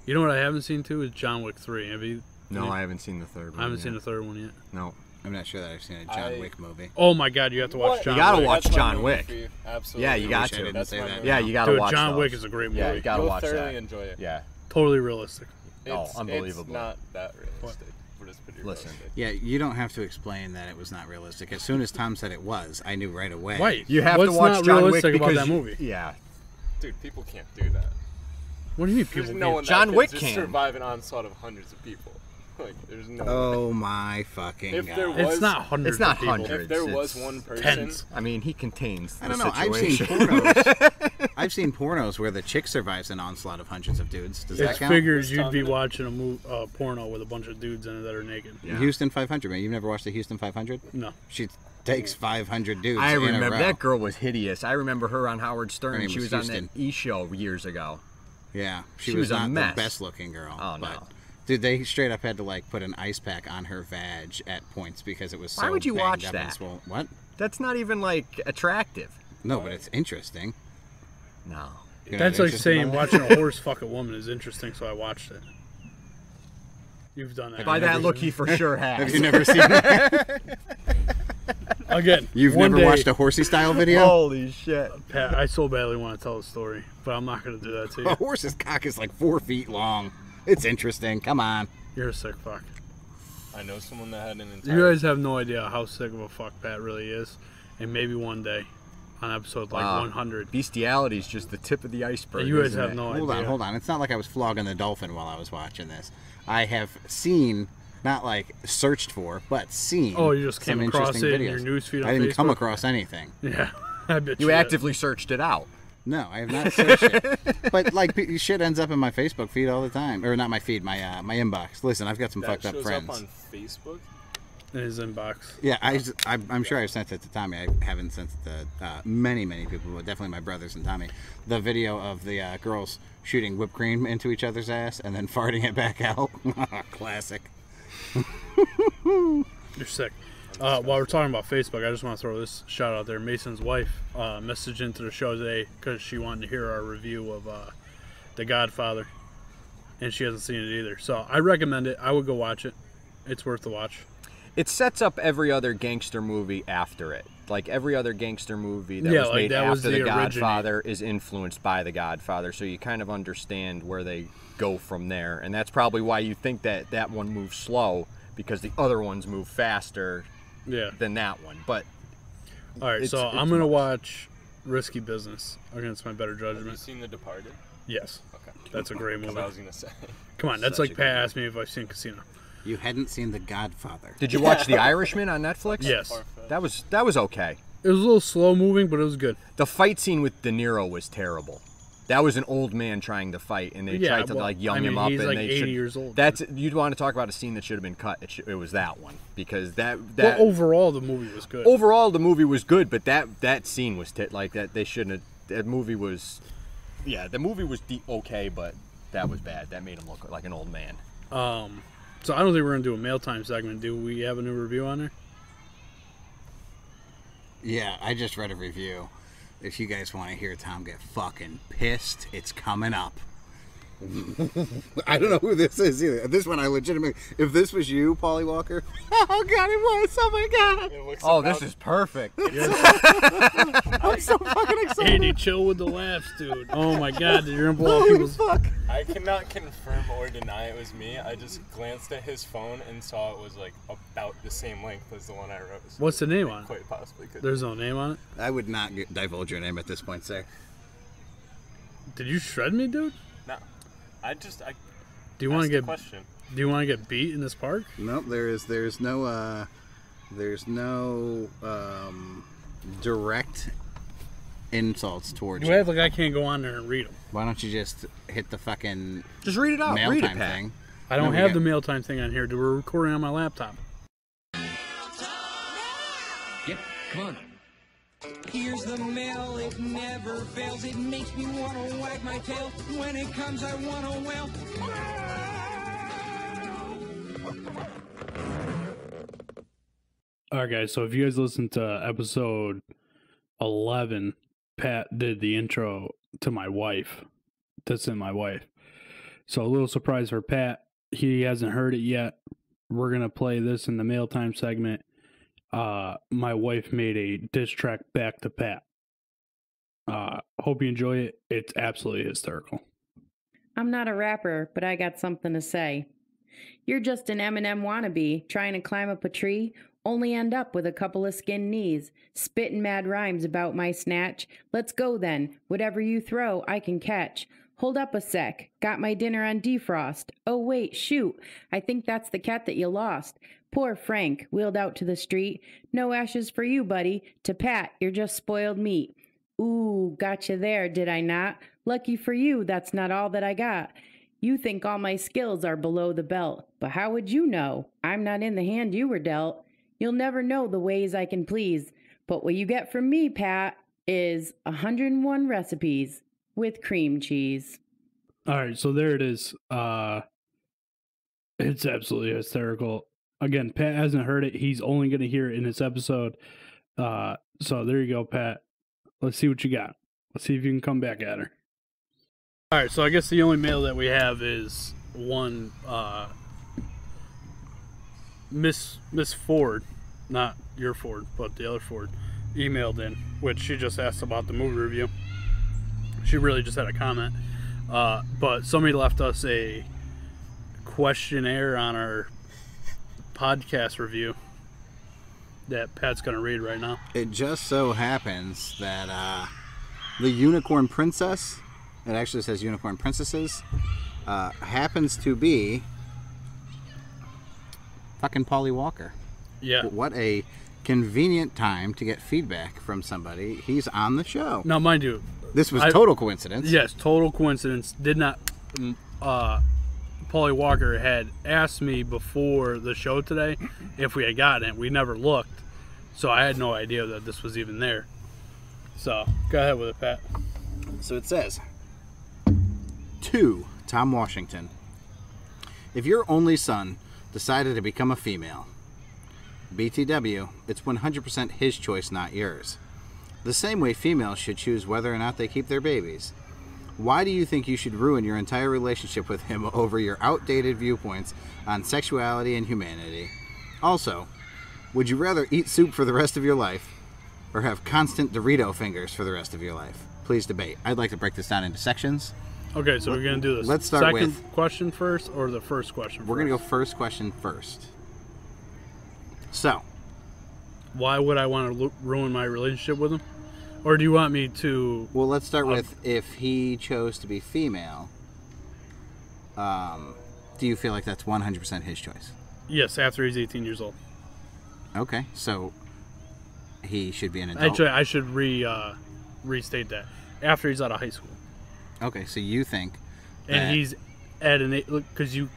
You know what I haven't seen too is John Wick 3. Have you? No, I haven't seen the third one. I haven't seen the third one yet. No. I'm not sure that I've seen a John Wick movie. Oh my God, you have to watch John Wick. You gotta watch That's John Wick. Absolutely. Yeah, you got to. That's my Yeah, you gotta Dude, watch John those. Wick is a great movie. Yeah, you gotta You'll watch thoroughly that. enjoy it. Yeah. Totally realistic. Unbelievable. It's not that realistic. what is pretty Listen. realistic. Yeah, you don't have to explain that it was not realistic. As soon as Tom said it was, I knew right away. Wait, You have what's to watch not John Wick realistic about because that movie? Yeah. Dude, people can't do that. What do you mean There's people? no one that John can Wick just can. survive an onslaught of hundreds of people. Like, there's no way. Oh my fucking If god. there was- It's not hundreds. It's not of people. hundreds. If there was It's one person, tens. I mean, he contains the I don't know. situation. I've seen pornos where the chick survives an onslaught of hundreds of dudes. Does It that count? figures Who's you'd be Tom? watching a porno with a bunch of dudes in it that are naked. Yeah. Houston 500, man. You've never watched the Houston 500? No. She takes 500 dudes. I in a remember row. that girl was hideous. I remember her on Howard Her Stern. name She was was on Houston. that E! show years ago. Yeah, she She was a not mess. the best looking girl. Oh, no. but, dude, they straight up had to like put an ice pack on her vag at points because it was so. Why would you banged watch up and that? swollen. What? That's not even like attractive. No, but it's interesting. No. You're That's not like interested saying in that? watching a horse fuck a woman is interesting, so I watched it. You've done that. By that look, he for sure has. Have you never seen that? Again, You've one never day, watched a horsey style video? Holy shit. Pat, I so badly want to tell a story, but I'm not going to do that to A you. horse's cock is like 4 feet long. It's interesting. Come on. You're a sick fuck. I know someone that had an entire. You guys have no idea how sick of a fuck Pat really is, and maybe one day, on episode like Wow. 100, Bestiality is just the tip of the iceberg. you guys isn't have it? no Hold idea. on, hold on. It's not like I was flogging the dolphin while I was watching this. I have seen, not like searched for, but seen. Oh, you just some came across interesting it in videos. your newsfeed on I didn't come Facebook? across anything. Yeah, I bet You did. actively searched it out. No, I have not searched it. But like shit ends up in my Facebook feed all the time, or not my feed, my my inbox. Listen, I've got some that fucked up shows friends. up on Facebook. in his inbox. Yeah, I'm sure I've sent it to Tommy. I haven't sent it to many people, but definitely my brothers and Tommy. The video of the girls shooting whipped cream into each other's ass and then farting it back out. Classic. You're sick. While we're talking about Facebook, I just want to throw this shout out there. Mason's wife messaged into the show today because she wanted to hear our review of The Godfather, and she hasn't seen it either. So I recommend it. I would go watch it. It's worth the watch. It sets up every other gangster movie after it. Like every other gangster movie that Yeah, was like made that was after the The Godfather is influenced by The Godfather, so you kind of understand where they go from there. And that's probably why you think that that one moves slow, because the other ones move faster Yeah. than that one. But All right, so I'm going to watch Risky Business against my better Have you judgment. seen The Departed? Yes. Okay. That's a great 'Cause movie. I was gonna say. Come on, that's Such a like good Pat asked me if I've seen Casino. You hadn't seen The Godfather. did you watch The Irishman on Netflix? Yes. That was okay. It was a little slow moving, but it was good. The fight scene with De Niro was terrible. That was an old man trying to fight, and they Yeah, tried to well, like young I mean, him up. he's and like they 80 should, years old. That's you'd want to talk about a scene that should have been cut. It was that one, because that Well, overall, the movie was good. overall the movie was good, but that scene was like that. They shouldn't have. That movie was, yeah, the movie was okay, but that was bad. That made him look like an old man. So I don't think we're going to do a mail time segment. Do we have a new review on there? Yeah, I just read a review. If you guys want to hear Tom get fucking pissed, it's coming up. I don't know who this is either. This one I legitimately... If this was you, Pauly Walker... Oh, God, it was. Oh, my God. It looks Oh, about- this is perfect. I'm so fucking excited. Andy, chill with the laughs, dude. Oh my God, you're going to blow up Holy people's... fuck. I cannot confirm or deny it was me. I just glanced at his phone and saw it was like about the same length as the one I wrote. So What's the name on it? quite possibly could. There's no name on it? I would not divulge your name at this point, sir. Did you shred me, dude? No. I Do you want to asked a get... question. Do you want to get beat in this park? Nope, there's no direct insults towards You you. act like I can't go on there and read them. Why don't you just hit the fucking Just read it out. mail Read it, time Pat. thing? I don't No, we have got- the mail time thing on here. We're recording on my laptop. Yep, come on. Here's the mail, it never fails. It makes me want to wag my tail. When it comes, I want to wail. All right, guys. So if you guys listened to episode 11, Pat did the intro to my wife. That's in my wife. So a little surprise for Pat. He hasn't heard it yet. We're going to play this in the mail time segment. My wife made a diss track back to Pat. Hope you enjoy it. It's absolutely hysterical. I'm not a rapper, but I got something to say. You're just an M&M wannabe, trying to climb up a tree, only end up with a couple of skinned knees, spittin' mad rhymes about my snatch. Let's go then, whatever you throw, I can catch. Hold up a sec, got my dinner on defrost. Oh wait, shoot, I think that's the cat that you lost. Poor Frank, wheeled out to the street. No ashes for you, buddy. To Pat, you're just spoiled meat. Ooh, got you there, did I not? Lucky for you, that's not all that I got. You think all my skills are below the belt, but how would you know? I'm not in the hand you were dealt. You'll never know the ways I can please, but what you get from me, Pat, is 101 recipes with cream cheese. All right, so there it is. It's absolutely hysterical. Again, Pat hasn't heard it. He's only going to hear it in this episode. So there you go, Pat. Let's see what you got. Let's see if you can come back at her. All right, so I guess the only mail that we have is one Miss Ford, not your Ford, but the other Ford, emailed in, which she just asked about the movie review. She really just had a comment. But somebody left us a questionnaire on our podcast review that Pat's going to read right now. It just so happens that the Unicorn Princess, it actually says Unicorn Princesses, happens to be fucking Pauly Walker. Yeah. What a convenient time to get feedback from somebody. He's on the show. Now, mind you, This was total coincidence. Yes, total coincidence. Did not. Pauly Walker had asked me before the show today if we had gotten it. We never looked, so I had no idea that this was even there. So go ahead with it, Pat. So it says, to Tom Washington, if your only son decided to become a female, BTW, it's 100% his choice, not yours. The same way females should choose whether or not they keep their babies. Why do you think you should ruin your entire relationship with him over your outdated viewpoints on sexuality and humanity? Also, would you rather eat soup for the rest of your life or have constant Dorito fingers for the rest of your life? Please debate. I'd like to break this down into sections. Okay, so we're going to do this. Let's start second with... question first or the first question first? We're going to go first question first. So, why would I want to ruin my relationship with him? Or do you want me to... well, let's start with if he chose to be female, do you feel like that's 100% his choice? Yes, after he's 18 years old. Okay, so he should be an adult. Actually, I should restate that. After he's out of high school. Okay, so you think and he's at an... because you...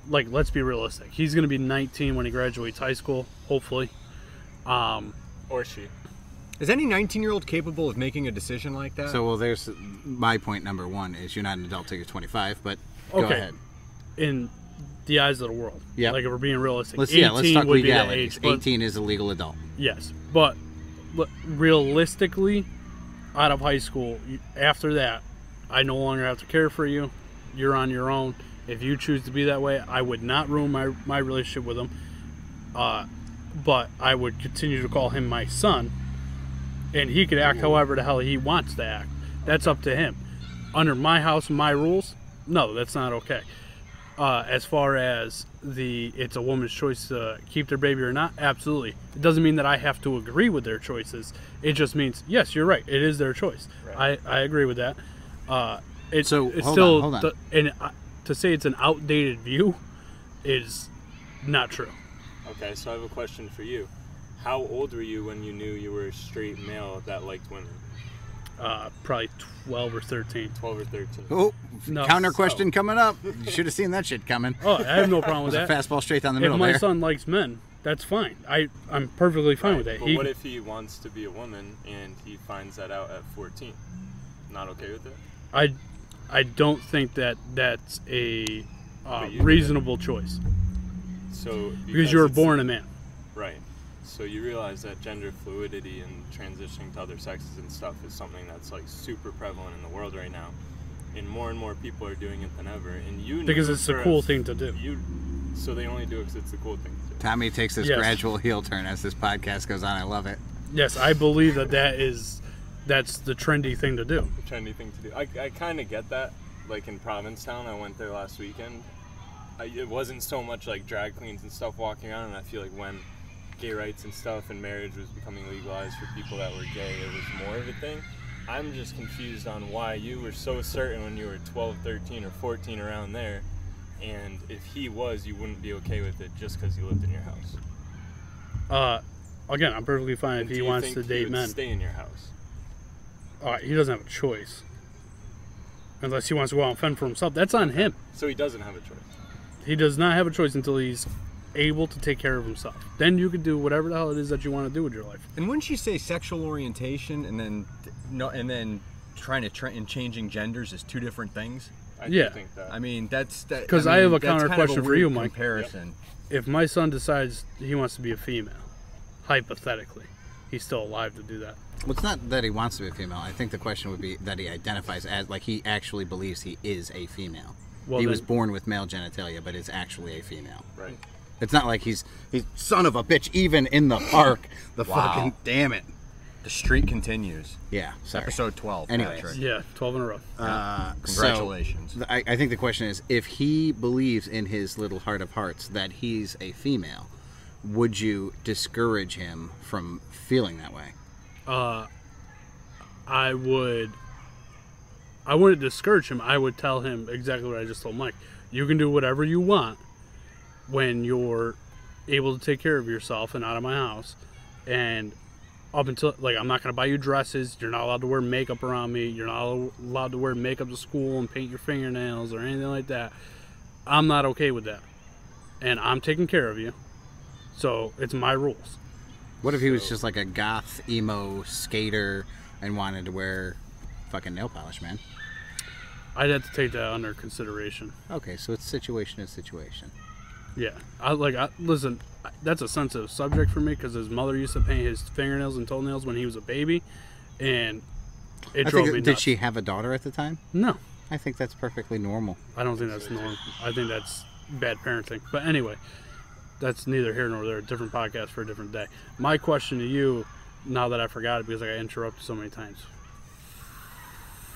like, let's be realistic. He's going to be 19 when he graduates high school, hopefully. Or she. Is any 19-year-old capable of making a decision like that? So, well, there's my point number one is you're not an adult till you're 25, but go ahead. In the eyes of the world. Yeah. Like, if we're being realistic. Let's 18 talk would legalities. be that age. 18 is a legal adult. Yes. But realistically, out of high school, after that, I no longer have to care for you. You're on your own. If you choose to be that way, I would not ruin my relationship with him. But I would continue to call him my son. And he could act however the hell he wants to act. That's up to him. Under my house and my rules, no, that's not okay. As far as it's a woman's choice to keep their baby or not, absolutely. It doesn't mean that I have to agree with their choices. It just means, yes, you're right. It is their choice. Right. I agree with that. Hold on. To say it's an outdated view is not true. Okay, so I have a question for you. How old were you when you knew you were a straight male that liked women? Probably 12 or 13. 12 or 13. Oh, no. Counter question coming up. You should have seen that shit coming. Oh, I have no problem with that. A fastball straight down the middle if my there. son likes men, that's fine. I'm perfectly fine with that. But what if he wants to be a woman and he finds that out at 14? Not okay with it? I don't think that's a reasonable choice. So because you were born a man. Right. So you realize that gender fluidity and transitioning to other sexes and stuff is something that's like super prevalent in the world right now, and more people are doing it than ever. And you because it's a cool thing to do. So they only do it because it's a cool thing to do. Tommy takes this gradual heel turn as this podcast goes on. I love it. Yes, I believe that's the trendy thing to do. The trendy thing to do. I kind of get that. Like in Provincetown, I went there last weekend, it wasn't so much like drag queens and stuff walking around, and I feel like when gay rights and stuff and marriage was becoming legalized for people that were gay, it was more of a thing. I'm just confused on why you were so certain when you were 12, 13, or 14 around there, and if he was, you wouldn't be okay with it just because he lived in your house. Again, I'm perfectly fine if he wants to date men. Stay in your house. He doesn't have a choice. Unless he wants to go out and fend for himself. That's on him. So he doesn't have a choice. He does not have a choice until he's able to take care of himself. Then you can do whatever the hell it is that you want to do with your life. And wouldn't you say sexual orientation and then changing genders is two different things? I do think that. I mean, that's that. Because I have a counter question for you, Mike. Comparison. If my son decides he wants to be a female, hypothetically, he's still alive to do that. Well, it's not that he wants to be a female. I think the question would be that he identifies as, like, he actually believes he is a female. Well, he was born with male genitalia, but is actually a female. Right. It's not like he's son of a bitch, even in the park. Fucking damn it. The streak continues. Yeah, sorry. Episode 12. Anyways. Patrick. Yeah, 12 in a row. Congratulations. So, I think the question is, if he believes in his little heart of hearts that he's a female, would you discourage him from feeling that way? I wouldn't discourage him. I would tell him exactly what I just told Mike. You can do whatever you want when you're able to take care of yourself and out of my house. And up until, like, I'm not going to buy you dresses. You're not allowed to wear makeup around me. You're not allowed to wear makeup to school and paint your fingernails or anything like that. I'm not okay with that. And I'm taking care of you. So it's my rules. What if he was just like a goth, emo skater and wanted to wear fucking nail polish, man? I'd have to take that under consideration. Okay, so it's situation to situation. Yeah. Listen, that's a sensitive subject for me because his mother used to paint his fingernails and toenails when he was a baby, and it drove me nuts. Did she have a daughter at the time? No. I think that's perfectly normal. I don't think that's normal. I think that's bad parenting. But anyway, that's neither here nor there. A different podcast for a different day. My question to you, now that I forgot it because I got interrupted so many times.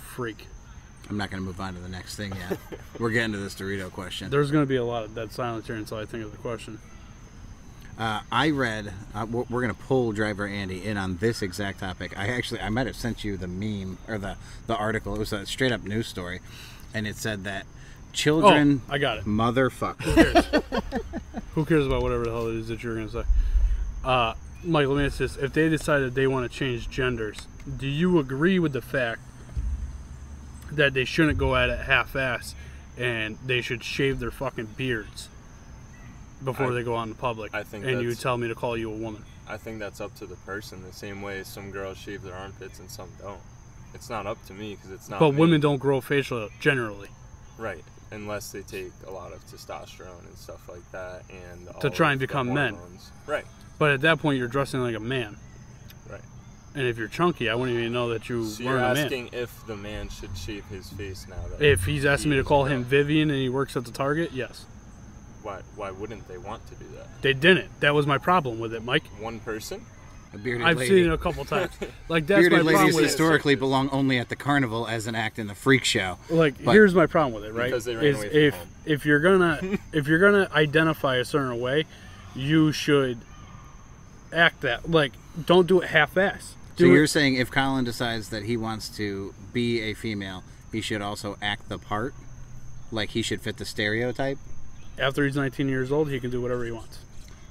Freak. I'm not going to move on to the next thing yet. We're getting to this Dorito question. There's going to be a lot of dead silence here until I think of the question. I read, we're going to pull Driver Andy in on this exact topic. I might have sent you the meme, or the article. It was a straight up news story. And it said that children... Oh, I got it. Motherfucker. Who cares about whatever the hell it is that you're going to say? Mike, let me ask this. If they decided they want to change genders, do you agree with the fact that they shouldn't go at it half-ass and they should shave their fucking beards before they go out in public? I think and you tell me to call you a woman. I think that's up to the person, the same way some girls shave their armpits and some don't. It's not up to me because it's not But me. women don't grow facial generally. Right, unless they take a lot of testosterone and stuff like that, and To try and become men. Right. But at that point, you're dressing like a man. Right. And if you're chunky, I wouldn't even know that you So weren't you're a man. asking if the man should shave his face now. That If he's asking me to is call a him girl. Vivian and he works at the Target, yes. Why wouldn't they want to do that? They didn't. That was my problem with it, Mike. One person? A bearded I've lady. seen it a couple times. Like, that's Bearded my problem ladies with it. historically belong only at the carnival as an act in the freak show. Like, But- here's my problem with it, right? Because they ran Is away from home. if you're gonna identify a certain way, you should act that. Like, don't do it half-ass. So Do you're it. saying if Colin decides that he wants to be a female, he should also act the part? Like he should fit the stereotype? After he's 19 years old, he can do whatever he wants.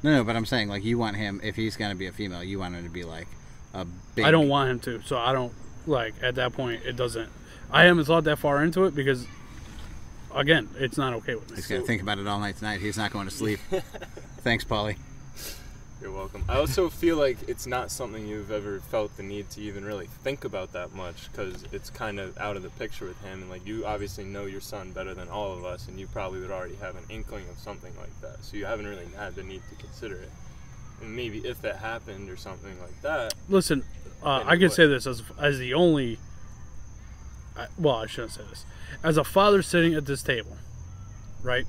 No, but I'm saying, like, you want him, if he's going to be a female, you want him to be, like, a big... I don't want him to, so I don't, like, at that point, it doesn't. I haven't thought that far into it because, again, it's not okay with me. He's going to think about it all night tonight. He's not going to sleep. Thanks, Pauly. You're welcome. I also feel like it's not something you've ever felt the need to even really think about that much because it's kind of out of the picture with him. And, like, you obviously know your son better than all of us, and you probably would already have an inkling of something like that. So you haven't really had the need to consider it. And maybe if it happened or something like that... Listen, I can say this as the only... well, I shouldn't say this. As a father sitting at this table, right?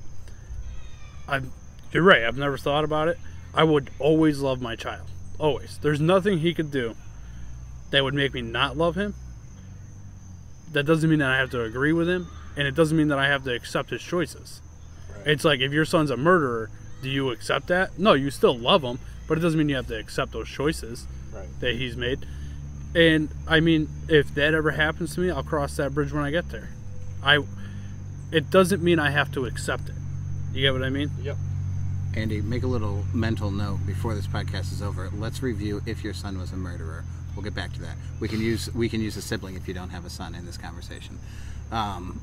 You're right, I've never thought about it. I would always love my child. Always. There's nothing he could do that would make me not love him. That doesn't mean that I have to agree with him, and it doesn't mean that I have to accept his choices. Right. Right. It's like, if your son's a murderer, do you accept that? No, you still love him, but it doesn't mean you have to accept those choices that he's made. And I mean, if that ever happens to me, I'll cross that bridge when I get there. It doesn't mean I have to accept it. You get what I mean? Yep. Andy, make a little mental note before this podcast is over. Let's review if your son was a murderer. We'll get back to that. We can use a sibling if you don't have a son in this conversation.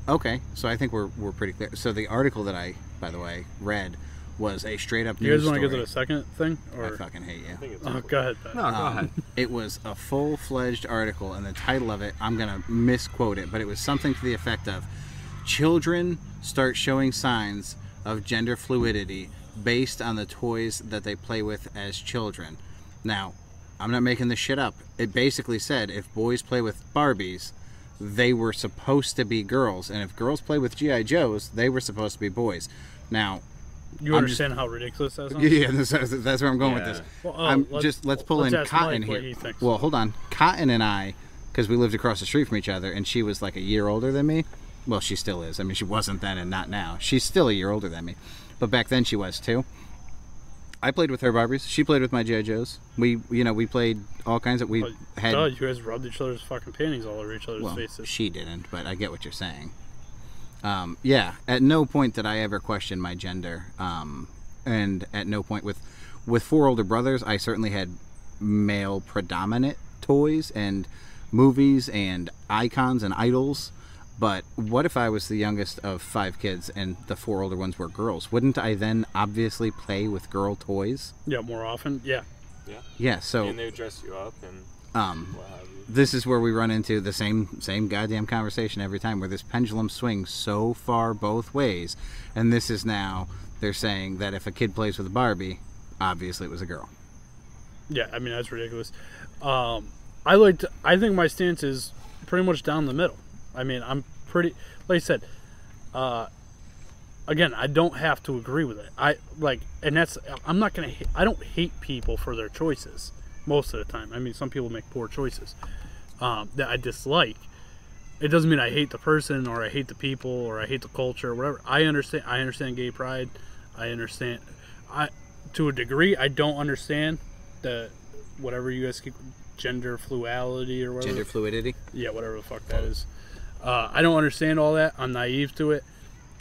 Okay, so I think we're pretty clear. So the article that I, by the way, read was a straight up news story. You guys want to get to the second thing? Or? I fucking hate you. Oh, go ahead. No, go ahead. It was a full-fledged article, and the title of it, I'm going to misquote it, but it was something to the effect of, children start showing signs of gender fluidity based on the toys that they play with as children. Now, I'm not making this shit up. It basically said if boys play with Barbies, they were supposed to be girls, and if girls play with G.I. Joes, they were supposed to be boys. Now, you understand how ridiculous that sounds? Yeah, that's where I'm going with this. Well, let's pull in Cotton here. Well, hold on. Cotton and I, because we lived across the street from each other, and she was like a year older than me. Well, she still is. I mean, she wasn't then and not now. She's still a year older than me. But back then she was too. I played with her Barbies. She played with my G.I. Joes. We played all kinds of... You guys rubbed each other's fucking panties all over each other's faces. She didn't, but I get what you're saying. Yeah, at no point did I ever question my gender. And at no point with four older brothers, I certainly had male predominant toys and movies and icons and idols. But what if I was the youngest of 5 kids and the 4 older ones were girls? Wouldn't I then obviously play with girl toys? Yeah, more often. Yeah. Yeah. So. And they would dress you up and what have you. This is where we run into the same goddamn conversation every time, where this pendulum swings so far both ways, and this is now they're saying that if a kid plays with a Barbie, obviously it was a girl. Yeah, I mean that's ridiculous. I think my stance is pretty much down the middle. I mean, I'm pretty, like I said, again, I don't have to agree with it. I don't hate people for their choices most of the time. I mean, some people make poor choices that I dislike. It doesn't mean I hate the person or I hate the people or I hate the culture or whatever. I understand gay pride. To a degree, I don't understand the, whatever you guys keep, gender fluidity or whatever. Gender fluidity? Yeah, whatever the fuck that is. I don't understand all that. I'm naive to it.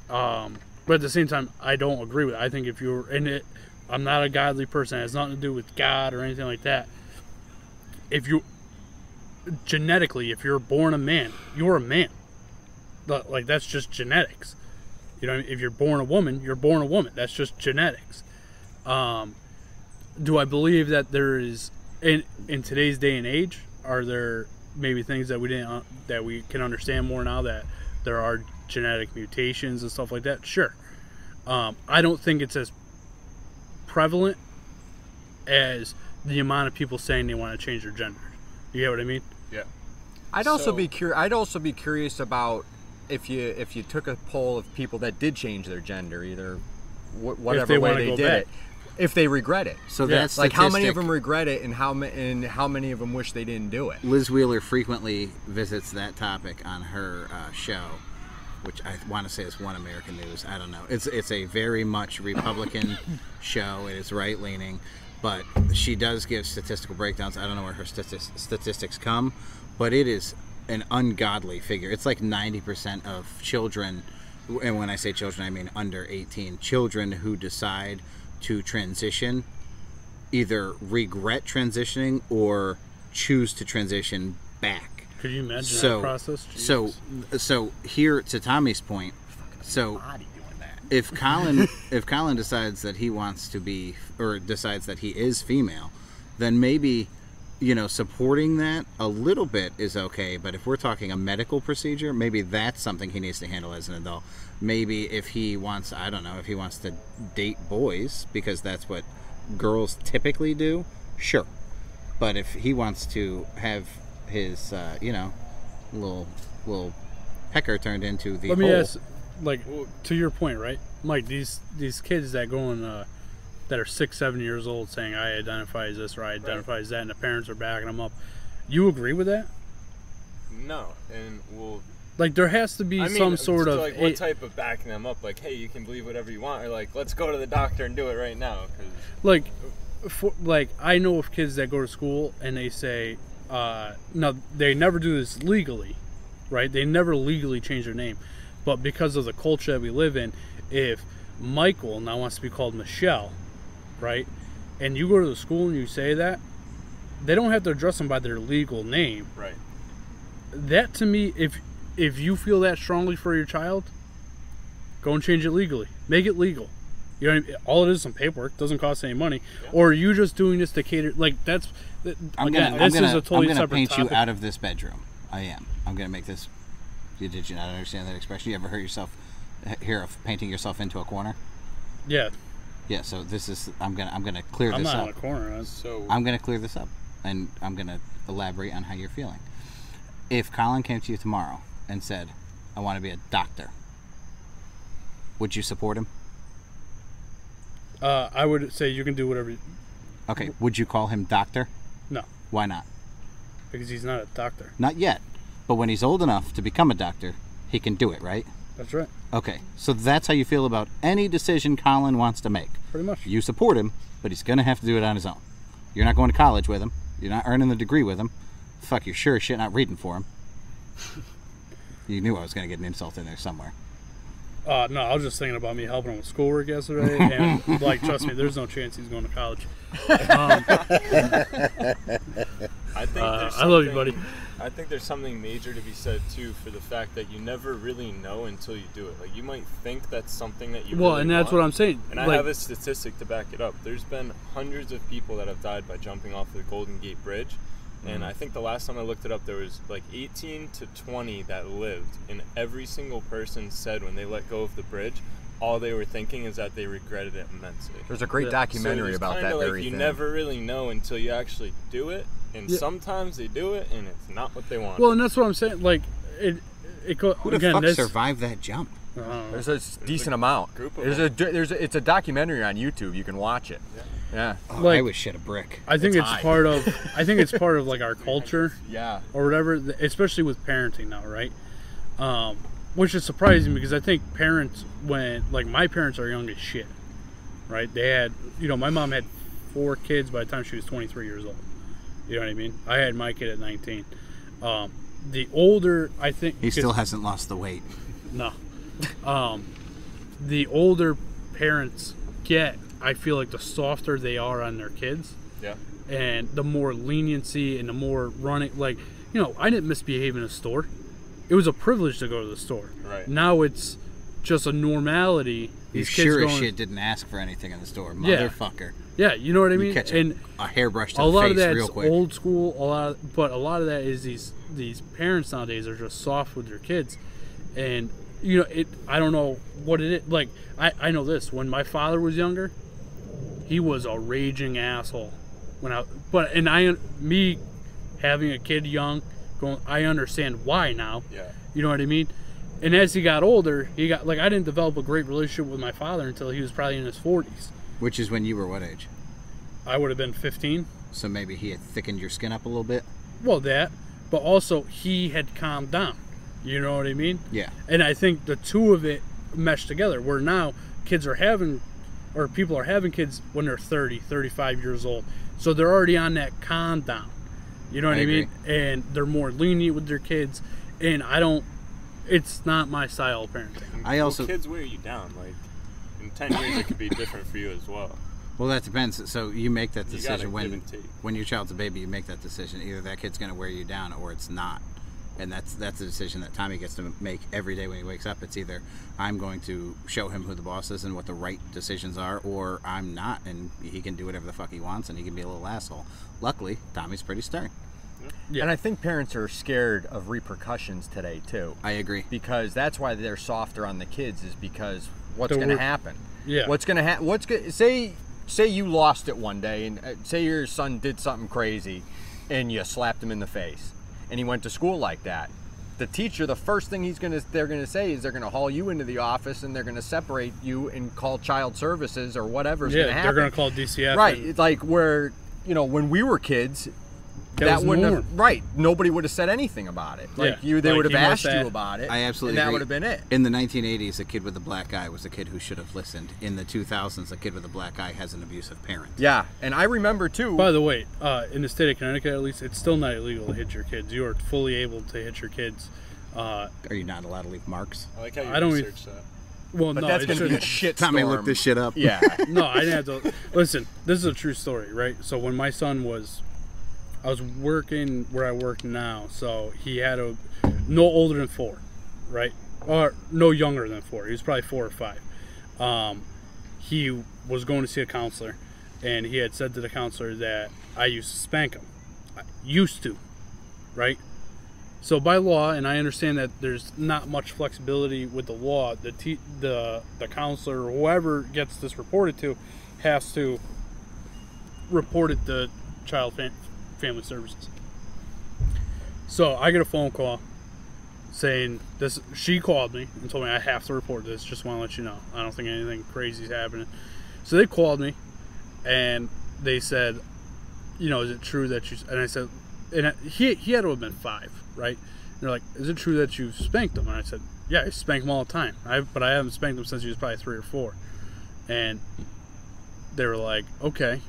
But at the same time, I don't agree with it. I think if you're in it, I'm not a godly person. It has nothing to do with God or anything like that. If you, genetically, if you're born a man, you're a man. Like, that's just genetics. You know, if you're born a woman, you're born a woman. That's just genetics. Do I believe that there is, in today's day and age, are there maybe things that we can understand more now, that there are genetic mutations and stuff like that? Sure. I don't think it's as prevalent as the amount of people saying they want to change their gender. You get what I mean? Yeah. I'd also be curious about if you took a poll of people that did change their gender, either whatever way they did it, if they regret it. So that's like, how many of them regret it, and how many of them wish they didn't do it. Liz Wheeler frequently visits that topic on her show, which I want to say is One American News. I don't know. It's a very much Republican show. It is right leaning, but she does give statistical breakdowns. I don't know where her statistics come, but it is an ungodly figure. It's like 90% of children, and when I say children, I mean under 18, children who decide to transition either regret transitioning or choose to transition back. Could you imagine that process? Jesus. So here, to Tommy's point, so if Colin decides that he wants to be, or decides that he is female, then maybe, supporting that a little bit is okay. But if we're talking a medical procedure, maybe that's something he needs to handle as an adult. Maybe if he wants, I don't know, if he wants to date boys, because that's what girls typically do, sure. But if he wants to have his, little pecker turned into the Let hole. me ask, like, to your point, right? Mike, these kids that go in, that are 6-7 years old saying, I identify as this or I identify as that, and the parents are backing them up. You agree with that? No. And, well, Like, there has to be I mean, some sort of... like, what type of backing them up? Like, hey, you can believe whatever you want, or like, let's go to the doctor and do it right now. 'Cause... Like, I know of kids that go to school and they say, no, they never do this legally, right? They never legally change their name. But because of the culture that we live in, if Michael now wants to be called Michelle, right? And you go to the school and you say that, they don't have to address them by their legal name. Right. That, to me, if you feel that strongly for your child, go and change it legally. Make it legal. You know what I mean? All it is some paperwork. Doesn't cost any money. Yeah. Or are you just doing this to cater? Like, that's... I'm gonna paint you out of this bedroom. I am. I'm gonna make this... Did you not understand that expression? You ever hear of painting yourself into a corner? Yeah. Yeah, so this is... I'm gonna clear this up. I'm not in a corner. I'm gonna clear this up. And I'm gonna elaborate on how you're feeling. If Colin came to you tomorrow and said, I want to be a doctor, would you support him? I would say you can do whatever you... Okay, would you call him doctor? No. Why not? Because he's not a doctor. Not yet. But when he's old enough to become a doctor, he can do it, right? That's right. Okay, so that's how you feel about any decision Colin wants to make. Pretty much. You support him, but he's going to have to do it on his own. You're not going to college with him. You're not earning the degree with him. Fuck, you're sure as shit not reading for him. You knew I was going to get an insult in there somewhere. No, I was just thinking about me helping him with schoolwork yesterday, and, like, trust me, there's no chance he's going to college. I love you, buddy. I think there's something major to be said, too, for the fact that you never really know until you do it. Like, you might think that's something that you really and that's want, what I'm saying. And I have a statistic to back it up. There's been hundreds of people that have died by jumping off the Golden Gate Bridge. And I think the last time I looked it up, there was like 18 to 20 that lived. And every single person said when they let go of the bridge, all they were thinking is that they regretted it immensely. There's a great documentary about that very thing. You never really know until you actually do it. And sometimes they do it, and it's not what they want. Well, and that's what I'm saying. Like, who the fuck survived that jump? There's a decent amount. It's a documentary on YouTube. You can watch it. Yeah. Oh, like, I would shit a brick. I think it's part of. I think it's part of like our culture. Yeah. Or whatever, especially with parenting now, right? Which is surprising because I think parents, when like my parents are young as shit, right? They had, my mom had 4 kids by the time she was 23 years old. You know what I mean? I had my kid at 19. The older, I think... He still hasn't lost the weight. No. The older parents get, I feel like the softer they are on their kids. Yeah. And the more leniency and the more running... Like, I didn't misbehave in a store. It was a privilege to go to the store. Right. Now it's just a normality. You sure as shit didn't ask for anything in the store, motherfucker. Yeah, you know what I mean? Catch and a hairbrush to a lot the of face that's real quick. Old school. But a lot of that is these parents nowadays are just soft with their kids, and I don't know what it is. Like I know this. When my father was younger, he was a raging asshole. Me having a kid young, I understand why now. Yeah. You know what I mean? And as he got older, I didn't develop a great relationship with my father until he was probably in his 40s. Which is when you were what age? I would have been 15. So maybe he had thickened your skin up a little bit? Well, that. But also, he had calmed down. You know what I mean? Yeah. And I think the two of it meshed together, where now people are having kids when they're 30, 35 years old. So they're already on that calm down. You know what I mean? And they're more lenient with their kids. And it's not my style of parenting. Kids wear you down. Like, in 10 years, it could be different for you as well. Well, that depends. So you make that decision when your child's a baby. You make that decision. Either that kid's going to wear you down, or it's not. And that's the decision that Tommy gets to make every day when he wakes up. It's either I'm going to show him who the boss is and what the right decisions are, or I'm not, and he can do whatever the fuck he wants, and he can be a little asshole. Luckily, Tommy's pretty stern. Yeah. And I think parents are scared of repercussions today too. I agree. Because that's why they're softer on the kids, is because what's going to happen? Yeah. What's going to happen? Say you lost it one day, and say your son did something crazy, and you slapped him in the face, and he went to school like that. The teacher, the first thing they're going to say is they're going to haul you into the office, and they're going to separate you and call child services or whatever's going to happen. They're going to call DCF. Right. It's like when we were kids, that was wouldn't norm. have, right. Nobody would have said anything about it. Like Yeah. they Like, would have he asked must you have- about it. I absolutely and that agree. would have been it. In the 1980s, a kid with a black eye was a kid who should have listened. In the 2000s, a kid with a black eye has an abusive parent. Yeah, and I remember too. By the way, in the state of Connecticut, at least, it's still not illegal to hit your kids. You are fully able to hit your kids. Are you not allowed to leave marks? I like how you I don't research that. Well, but no, that's it going to be a shouldn't. shit Tommy storm. looked this shit up. Yeah. No, I didn't have to. Listen, this is a true story, right? So when my son was, I was working where I work now, so he had no older than 4, right? Or no younger than 4. He was probably 4 or 5. He was going to see a counselor, and he had said to the counselor that I used to spank him. I used to, right? So by law, and I understand that there's not much flexibility with the law, the counselor or whoever gets this reported to has to report it to Child Family Services. So I get a phone call saying this. She called me and told me I have to report this. Just want to let you know. I don't think anything crazy is happening. So they called me and they said, you know, is it true that you? And I said, and he had to have been 5, right? And they're like, is it true that you've spanked him? And I said, yeah, I spank him all the time. But I haven't spanked him since he was probably 3 or 4. And they were like, okay,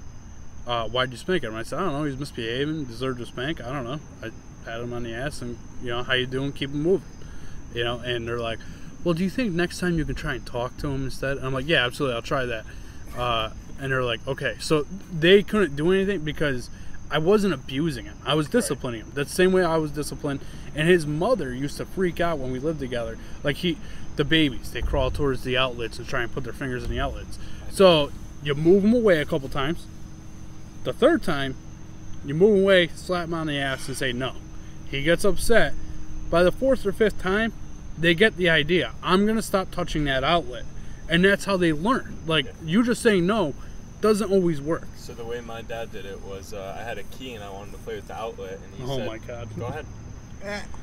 why'd you spank him? And I said, I don't know. He's misbehaving, deserved a spank. I don't know. I pat him on the ass and, you know, how you doing? Keep him moving. You know, and they're like, well, do you think next time you can try and talk to him instead? And I'm like, yeah, absolutely. I'll try that. And they're like, okay. So they couldn't do anything because I wasn't abusing him. I was disciplining him. That's the same way I was disciplined. And his mother used to freak out when we lived together. Like the babies, they crawl towards the outlets and try and put their fingers in the outlets. So you move him away a couple times. The 3rd time, you move him away, slap him on the ass and say no. He gets upset. By the 4th or 5th time, they get the idea. I'm going to stop touching that outlet. And that's how they learn. Like, you just saying no doesn't always work. So the way my dad did it was I had a key and I wanted to play with the outlet, and he Oh said, my God. go ahead.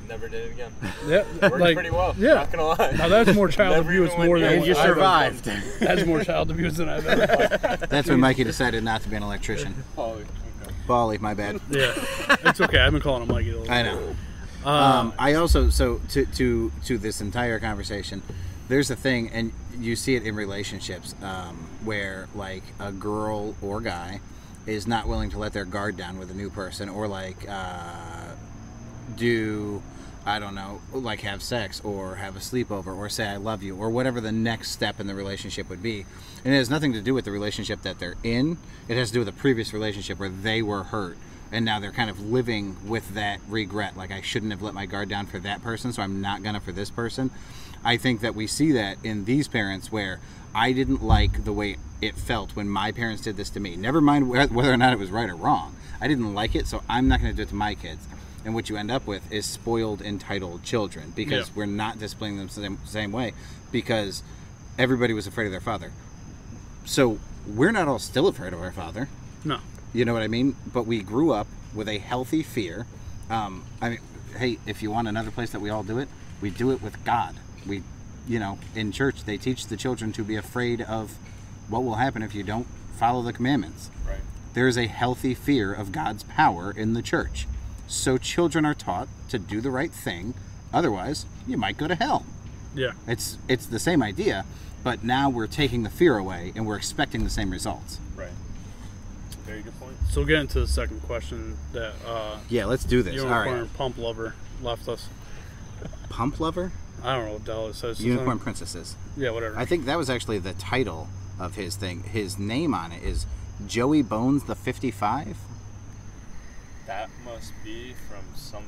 Never did it again. Yeah, Worked like, pretty well, yeah. not gonna lie. Now that's more child Never abuse even went more near than one. You I've ever survived. done. That's more child abuse than I've ever done. That's when Mikey decided not to be an electrician. Pauly, okay. Pauly, my bad. Yeah, it's okay. I've been calling him Mikey. I know. I also, so to this entire conversation, there's a thing, and you see it in relationships, where like a girl or guy is not willing to let their guard down with a new person, or like I don't know, like have sex or have a sleepover or say I love you or whatever the next step in the relationship would be. And it has nothing to do with the relationship that they're in. It has to do with a previous relationship where they were hurt. And now they're kind of living with that regret. Like, I shouldn't have let my guard down for that person, so I'm not gonna for this person. I think that we see that in these parents where I didn't like the way it felt when my parents did this to me. Never mind whether or not it was right or wrong. I didn't like it, so I'm not gonna do it to my kids. And what you end up with is spoiled, entitled children because we're not disciplining them the same way because everybody was afraid of their father. So we're not all still afraid of our father. No. You know what I mean? But we grew up with a healthy fear. I mean, hey, if you want another place that we all do it, we do it with God. We, you know, in church, they teach the children to be afraid of what will happen if you don't follow the commandments. Right. There is a healthy fear of God's power in the church. So children are taught to do the right thing. Otherwise, you might go to hell. Yeah. It's the same idea, but now we're taking the fear away and we're expecting the same results. Right. Very good point. So get into the second question that Yeah, let's do this. All Unicorn right. Pump Lover left us. Pump Lover? I don't know what the hell it says. Unicorn Princesses. Yeah, whatever. I think that was actually the title of his thing. His name on it is Joey Bones the 55. That must be from some.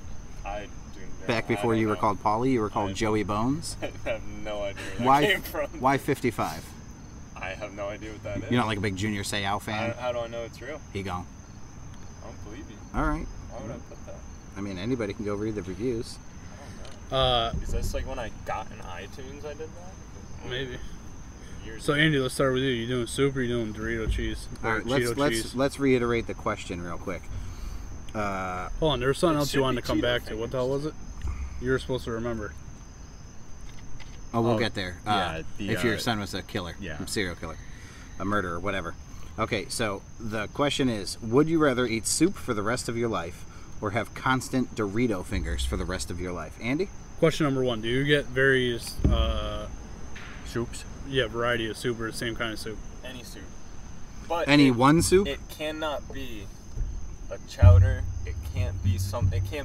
I do not. Back before you were called Pauly, you were called Joey Bones. I have no idea where that came from. Why 55? I have no idea what that is. You're not like a big Junior Seau fan? How do I know it's real? He gone. I don't believe you. All right. Why would I put that? I mean, anybody can go read the reviews. I don't know. Is this like when I got in iTunes I did that? Maybe. Years So ago. Andy, let's start with you. You doing soup or you doing Dorito cheese? All Or right, Cheeto cheese? let's reiterate the question real quick. Hold on, there was something It else you should wanted be to come Cheeto back to. What the hell was fingers. it? You were supposed to remember. Oh, we'll get there. yeah, if your son was a killer, yeah. a serial killer, a murderer, whatever. Okay, so the question is, would you rather eat soup for the rest of your life or have constant Dorito fingers for the rest of your life? Andy? Question number 1: do you get various Soups? variety of soup or the same kind of soup? Any soup. But Any one soup? It cannot be a chowder. It can't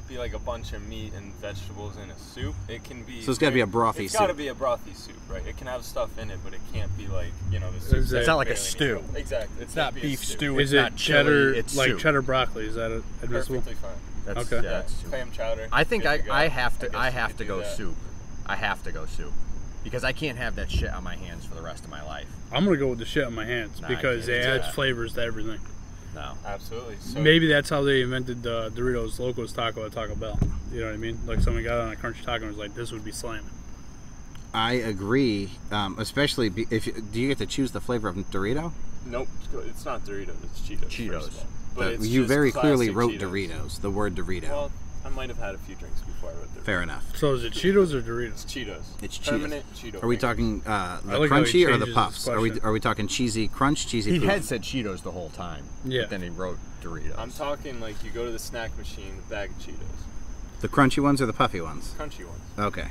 be like a bunch of meat and vegetables in a soup. It can be. So it's got to be a brothy soup. It's got to be a brothy soup, right? It can have stuff in it, but it can't be like the soup. It's not like a stew. Exactly. It's not beef stew. Is It's it not cheddar, chili, it's like soup. cheddar broccoli? Is that admissible? Perfectly fine. That's, Okay. Yeah, that's soup. Clam chowder. I think good to go. I have to do go that. soup. I have to go soup. Because I can't have that shit on my hands for the rest of my life. I'm gonna go with the shit on my hands Nah, because I it can't do adds that. flavors to everything. No. Absolutely. So Maybe that's how they invented the Doritos Locos Taco at Taco Bell. You know what I mean? Like someone got on a crunchy taco and was like, "This would be slamming." I agree, especially do you get to choose the flavor of Dorito? Nope. It's not Doritos. It's Cheetos. Cheetos. first of all. But it's You just very clearly classic wrote Doritos, the word Dorito. Well, I might have had a few drinks before I wrote Doritos. Fair enough. So is it Cheetos or It's Doritos? Cheetos. It's Cheetos. Permanent Cheeto. Are we fingers. talking the like how he crunchy or the changes his puffs? question. Are we talking cheesy crunch, cheesy He poof? had said Cheetos the whole time. Yeah. But then he wrote Doritos. I'm talking like you go to the snack machine, a bag of Cheetos, The crunchy ones or the puffy ones? crunchy ones. Okay.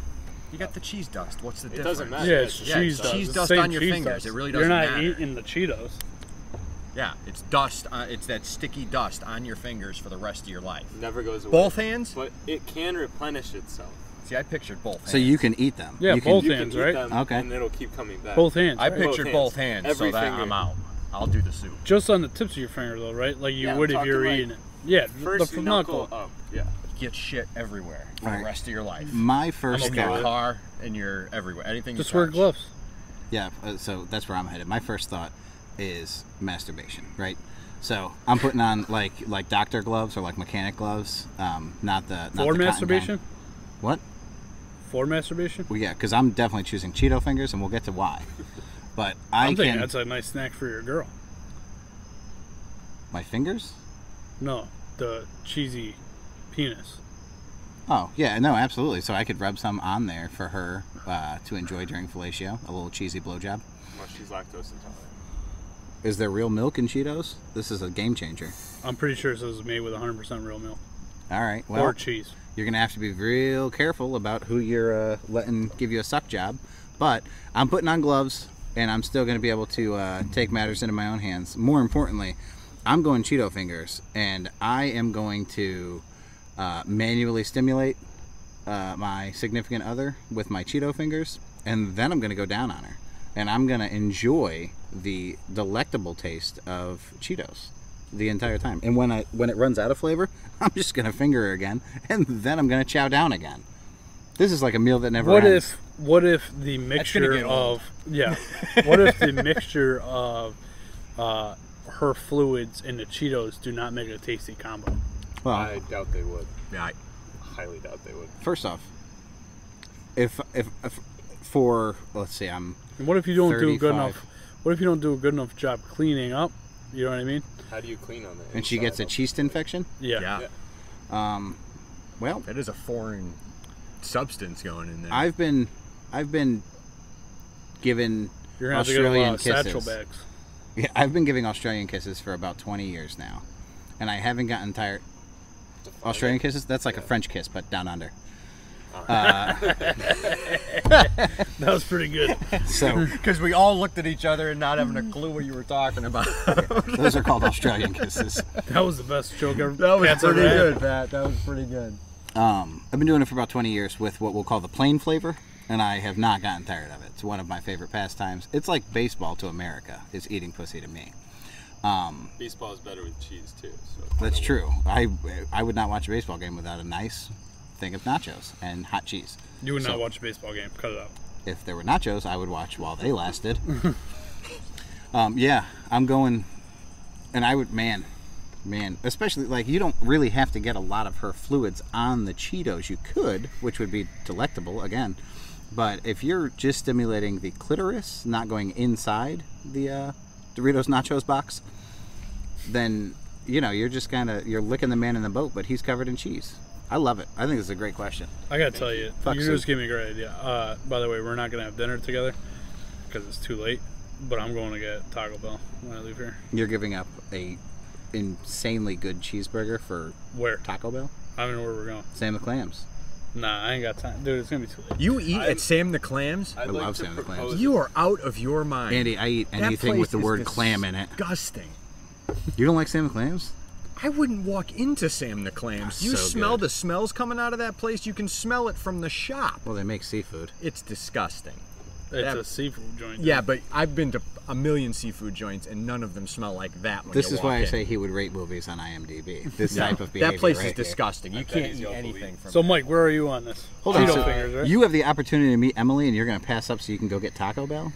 You got the cheese dust. What's the It difference? doesn't matter. Yeah, it's Yeah, cheese it's dust. cheese It's dust the same on your cheese fingers. dust. It really You're doesn't not matter. eating the Cheetos. Yeah, it's dust. It's that sticky dust on your fingers for the rest of your life. Never goes away. Both hands? But it can replenish itself. See, I pictured both hands. So you can eat them. Yeah, you both can, You hands, can eat right? them, Okay. and it'll keep coming back. Both hands. I right? pictured Both both hands, Every so that finger. I'm out. I'll do the soup. Just on the tips of your finger, though, right? Like you Yeah, would if talking you were like eating it. Yeah, First the knuckle up. Yeah. Get shit everywhere for Alright. the rest of your life. My first In your thought. car, in your everywhere, anything. Just you wear touch. gloves. Yeah, so that's where I'm headed. My first thought is masturbation, right? So I'm putting on like doctor gloves or like mechanic gloves, not the For the cotton masturbation? kind. What? For masturbation? Well, yeah, because I'm definitely choosing Cheeto fingers, and we'll get to why. But I'm thinking that's a nice snack for your girl. My fingers? No, the cheesy penis. Oh, yeah, no, absolutely. So I could rub some on there for her to enjoy during fellatio, a little cheesy blowjob. Well, she's lactose intolerant. Is there real milk in Cheetos? This is a game changer. I'm pretty sure this was made with 100% real milk. All right, well, Or cheese. you're going to have to be real careful about who you're letting give you a suck job. But I'm putting on gloves, and I'm still going to be able to take matters into my own hands. More importantly, I'm going Cheeto fingers, and I am going to manually stimulate my significant other with my Cheeto fingers, and then I'm going to go down on her. And I'm going to enjoy the delectable taste of Cheetos the entire time. And when it runs out of flavor, I'm just going to finger her again, and then I'm going to chow down again. This is like a meal that never ends. What if the mixture get old. what if the mixture of her fluids and the Cheetos do not make a tasty combo? Well, I doubt they would. Yeah, Highly doubt they would. first off, if for let's see, I'm And what if you don't do a good 35. enough? What if you don't do a good enough job cleaning up? You know what I mean? How do you clean on it? and she gets a yeast infection. Yeah. yeah. Well, That is a foreign substance going in there. I've been given You're gonna have to get a Australian lot of satchel kisses. bags. Yeah, I've been giving Australian kisses for about 20 years now, and I haven't gotten tired. Australian kisses? That's like a French kiss, but down under. That was pretty good. So Because we all looked at each other and not having a clue what you were talking about. those are called Australian kisses. That was the best joke ever. That was Pat's ever pretty had. good, Pat. That was pretty good. I've been doing it for about 20 years with what we'll call the plain flavor, and I have not gotten tired of it. It's one of my favorite pastimes. It's like baseball to America. It's eating pussy to me. Baseball is better with cheese too. So That's true. I would not watch a baseball game without a nice thing of nachos and hot cheese. You would not So- watch a baseball game. Cut it out. If there were nachos, I would watch while they lasted. Yeah, I'm going, and I would, man, especially, like, you don't really have to get a lot of her fluids on the Cheetos. You could, which would be delectable, again. But if you're just stimulating the clitoris, not going inside the Doritos Nachos box, then, you know, you're just you're licking the man in the boat, but he's covered in cheese. I love it. I think it's a great question. I gotta tell you, Fuck you soup. just gave me a great idea. By the way, we're not gonna have dinner together because it's too late. But I'm going to get Taco Bell when I leave here. You're giving up a insanely good cheeseburger for Where? Taco Bell? I don't know where we're going. Sam the Clams. Nah, I ain't got time. Dude, it's going to be too late. You eat at Sam the Clams? I'd love like to Sam the Clams. propose- You are out of your mind. Andy, I eat That anything with the place word is clam in it. Disgusting. You don't like Sam the Clams? I wouldn't walk into Sam the Clams. You So smell good. the smells coming out of that place. You can smell it from the shop. Well, they make seafood. It's disgusting. It's That- a seafood joint. Yeah, but I've been to a million seafood joints, and none of them smell like that when This you is walk why I in. say he would rate movies on IMDb. This type of behavior. That place right is here. disgusting. You I bet can't he's eat your anything belief. from So, there. Mike, where are you on this? Hold on. Cheeto So fingers, right? you have the opportunity to meet Emily, and you're going to pass up so you can go get Taco Bell?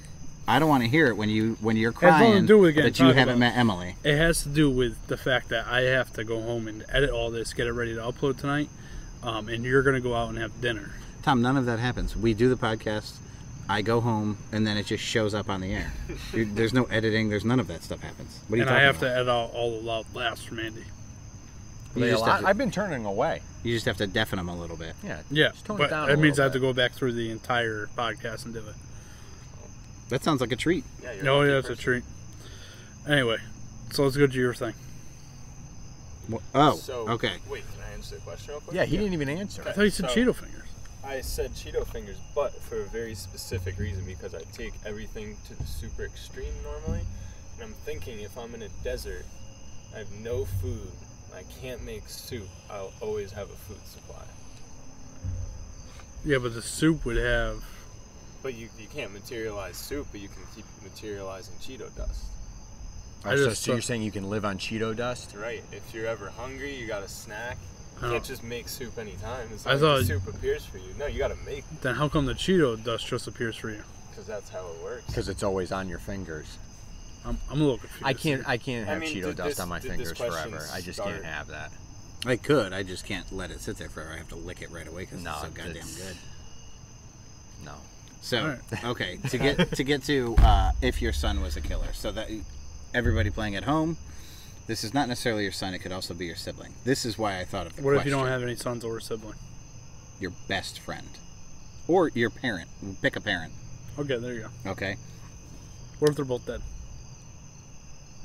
I don't want to hear it when you're nothing to crying do with getting that you Taco haven't Bell. met Emily. It has to do with the fact that I have to go home and edit all this, get it ready to upload tonight, and you're going to go out and have dinner. Tom, none of that happens. We do the podcast, I go home, and then it just shows up on the air. There's no editing. There's none of that stuff happens. What are you And talking I have about? to edit out all the loud laughs from Andy. You just have to- I've been turning away. You just have to deafen them a little bit. Yeah, Yeah, just tone it but down a that means I little have to bit. go back through the entire podcast and do it. That sounds like a treat. Yeah, you're No, lucky yeah, it's a person. treat. Anyway, so let's go to your thing. Oh, So, okay. Wait, can I answer the question real quick? Yeah, he didn't even answer. I thought you said So- Cheeto fingers. I said Cheeto fingers, but for a very specific reason, because I take everything to the super extreme normally. And I'm thinking if I'm in a desert, I have no food, I can't make soup, I'll always have a food supply. Yeah, but the soup would have. But you can't materialize soup, but you can keep materializing Cheeto dust. I So, just so you're saying you can live on Cheeto dust? Right. If you're ever hungry, you got a snack. You Oh. can't just make soup anytime. It's I like thought- the soup appears for you. No, you got to make it, Then how come the Cheeto dust just appears for you? because that's how it works. Because it's always on your fingers. I'm a little confused. I can't I have mean, Cheeto did dust this- on my did this fingers question forever. I just start- can't have that. I could. I just can't let it sit there forever. I have to lick it right away because No, it's so goddamn it's- good. No. So, Alright. okay, to get to if your son was a killer. So that everybody playing at home, this is not necessarily your son. It could also be your sibling. This is why I thought of the What question. if you don't have any sons or a sibling? Your best friend or your parent? Pick a parent. Okay, there you go. Okay, What if they're both dead?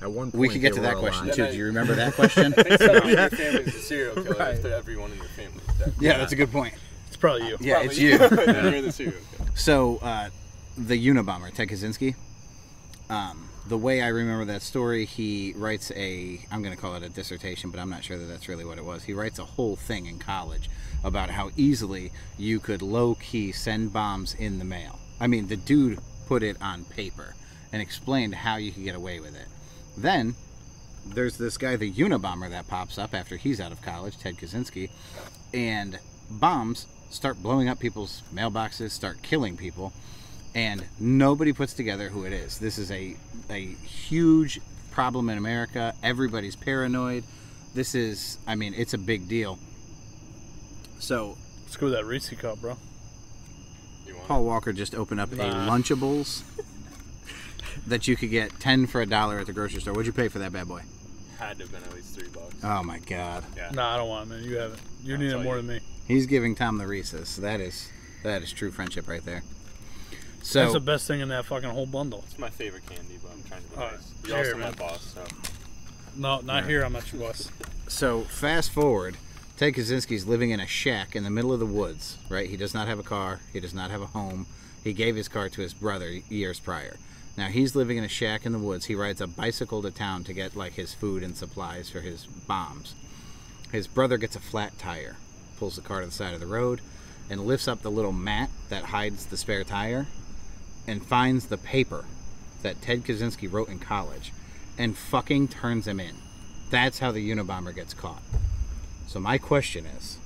At one point, we could get they to were that question alive. too. Do you remember that question? I think someone in your family's a serial killer Right. if everyone in your family is dead. Yeah, that's a good point. It's probably you. Yeah, it's Probably you. Then you're the serial killer. So, the Unabomber, Ted Kaczynski, the way I remember that story, he writes I'm going to call it a dissertation, but I'm not sure that that's really what it was. He writes a whole thing in college about how easily you could low-key send bombs in the mail. I mean, the dude put it on paper and explained how you could get away with it. Then, there's this guy, the Unabomber, that pops up after he's out of college, Ted Kaczynski, and bombs start blowing up people's mailboxes, start killing people, and nobody puts together who it is. This is a huge problem in America. Everybody's paranoid. This is, I mean, it's a big deal. So, Let's go with that Reese cup, bro. You want Paul Walker just opened up Nah. a Lunchables that you could get 10 for $1 at the grocery store. What'd you pay for that bad boy? it? Had to have been at least $3. Oh my God. Yeah. Nah, I don't want it, man. You have it. You need That's it all more you- than me. He's giving Tom the Reese's. That is true friendship right there. That's So the best thing in that fucking whole bundle. It's my favorite candy, but I'm trying to be Alright. nice. You're also Here, my man. boss, so. No, not here. I'm not your boss. So fast forward, Ted Kaczynski's living in a shack in the middle of the woods, right? He does not have a car. He does not have a home. He gave his car to his brother years prior. Now he's living in a shack in the woods. He rides a bicycle to town to get like his food and supplies for his bombs. His brother gets a flat tire, pulls the car to the side of the road, and lifts up the little mat that hides the spare tire and finds the paper that Ted Kaczynski wrote in college and fucking turns him in. That's how the Unabomber gets caught. So my question is,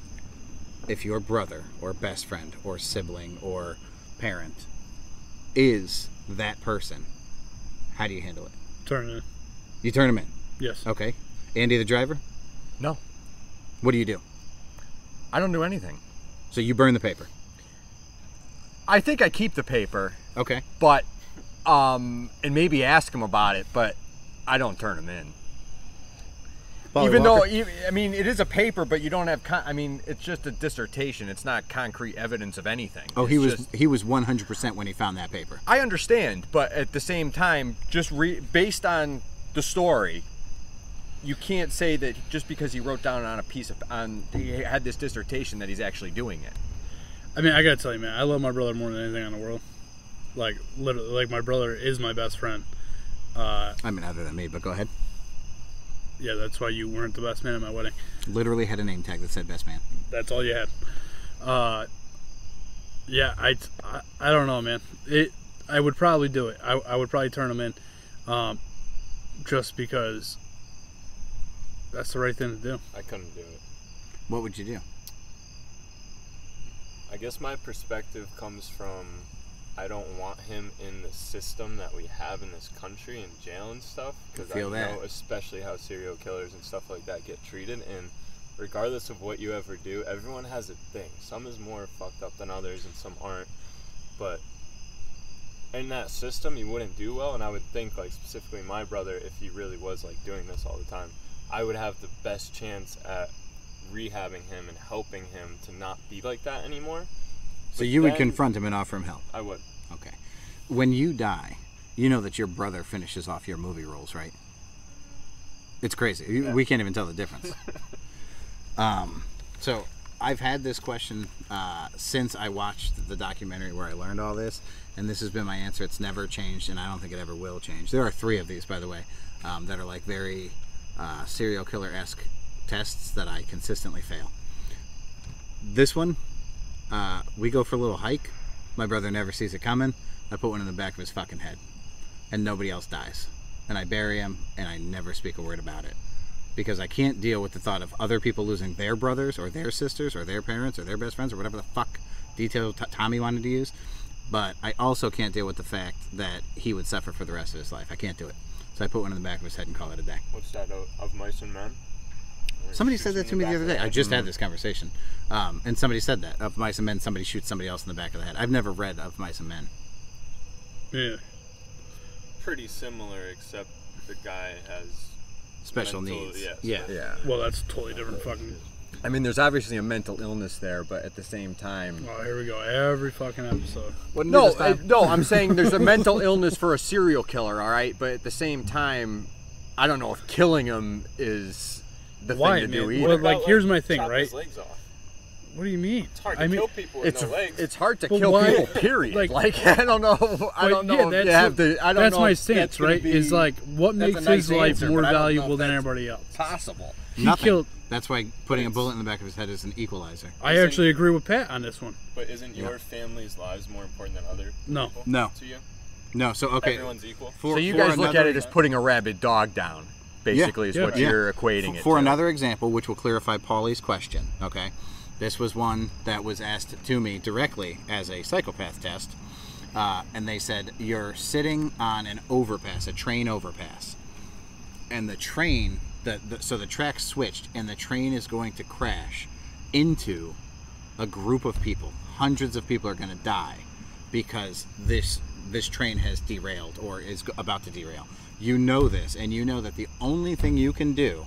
if your brother or best friend or sibling or parent is that person, how do you handle it? Turn it in. You turn him in. Yes. Okay. Andy the driver, No, what do you do? I don't do anything. So you burn the paper. I think I keep the paper, Okay. but and maybe ask him about it, but I don't turn him in. Pauly Even Walker? though, I mean, it is a paper, but you don't have. I mean, it's just a dissertation. It's not concrete evidence of anything. Oh, It's he was 100% when he found that paper. I understand, but at the same time, just based on the story, you can't say that just because he wrote down on a piece of he had this dissertation that he's actually doing it. I mean, I gotta tell you, man, I love my brother more than anything in the world. Like, literally, like, my brother is my best friend. I mean, other than me, but go ahead. Yeah, that's why you weren't the best man at my wedding. Literally had a name tag that said best man. That's all you had. Yeah, I don't know, man. I would probably do it. I would probably turn him in, just because that's the right thing to do. I couldn't do it. What would you do? I guess my perspective comes from I don't want him in the system that we have in this country in jail and stuff, because I know especially how serial killers and stuff like that get treated, and regardless of what you ever do, everyone has a thing. Some is more fucked up than others and some aren't, but in that system you wouldn't do well. And I would think, like, specifically my brother, if he really was like doing this all the time, I would have the best chance at rehabbing him and helping him to not be like that anymore. So you would confront him and offer him help? I would. Okay. When you die, you know that your brother finishes off your movie roles, right? It's crazy. Yeah. We can't even tell the difference. So I've had this question since I watched the documentary where I learned all this, and this has been my answer. It's never changed, and I don't think it ever will change. There are 3 of these, by the way, that are like very serial killer-esque tests that I consistently fail. This one, we go for a little hike. My brother never sees it coming. I put one in the back of his fucking head, and nobody else dies. And I bury him, and I never speak a word about it, because I can't deal with the thought of other people losing their brothers or their sisters or their parents or their best friends or whatever the fuck detail Tommy wanted to use. But I also can't deal with the fact that he would suffer for the rest of his life. I can't do it. So I put one in the back of his head and call it a day. What's that, Of Mice and Men? Somebody said that to me the other day. I just had this conversation. And somebody said that. Of Mice and Men, somebody shoots somebody else in the back of the head. I've never read Of Mice and Men. Yeah. Pretty similar, except the guy has special needs. Yeah. Well, that's totally different fucking... I mean, there's obviously a mental illness there, but at the same time... Oh, here we go. Every fucking episode. No, I'm saying there's a mental illness for a serial killer, all right? But at the same time, I don't know if killing him is the thing to do either. Well, like, here's my thing, right? His legs off. What do you mean? It's hard to kill people with no legs. It's hard to kill people, period. Like, I don't know. I don't know. Yeah, that's my stance, right? Is like, what makes his life more valuable than everybody else? Possible. Nothing. That's why putting a bullet in the back of his head is an equalizer. I actually agree with Pat on this one. But isn't your family's lives more important than other people? No. To you? No. So, okay. Everyone's equal? So you guys look at it as putting a rabid dog down, basically, is what you're equating it to. For another example, which will clarify Pauly's question, okay? This was one that was asked to me directly as a psychopath test. And they said, you're sitting on an overpass, a train overpass. And the train... So the track switched, and the train is going to crash into a group of people. Hundreds of people are going to die because this train has derailed or is about to derail. You know this, and you know that the only thing you can do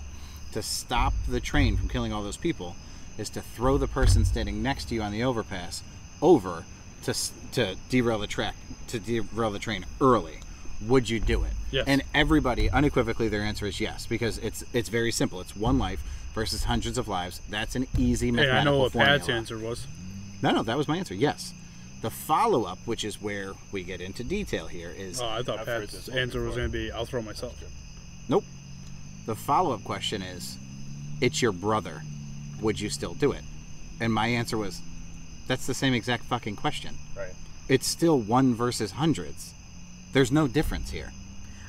to stop the train from killing all those people is to throw the person standing next to you on the overpass over to derail the train early. Would you do it? Yes. And everybody, unequivocally, their answer is yes, because it's very simple. It's one life versus hundreds of lives. That's an easy mathematical formula. I know what formula. Pat's answer was. No, that was my answer. Yes. The follow-up, which is where we get into detail here, is... Oh, I thought Pat's answer was going to be, I'll throw myself. Nope. The follow-up question is, it's your brother. Would you still do it? And my answer was, that's the same exact fucking question. Right. It's still one versus hundreds. There's no difference here.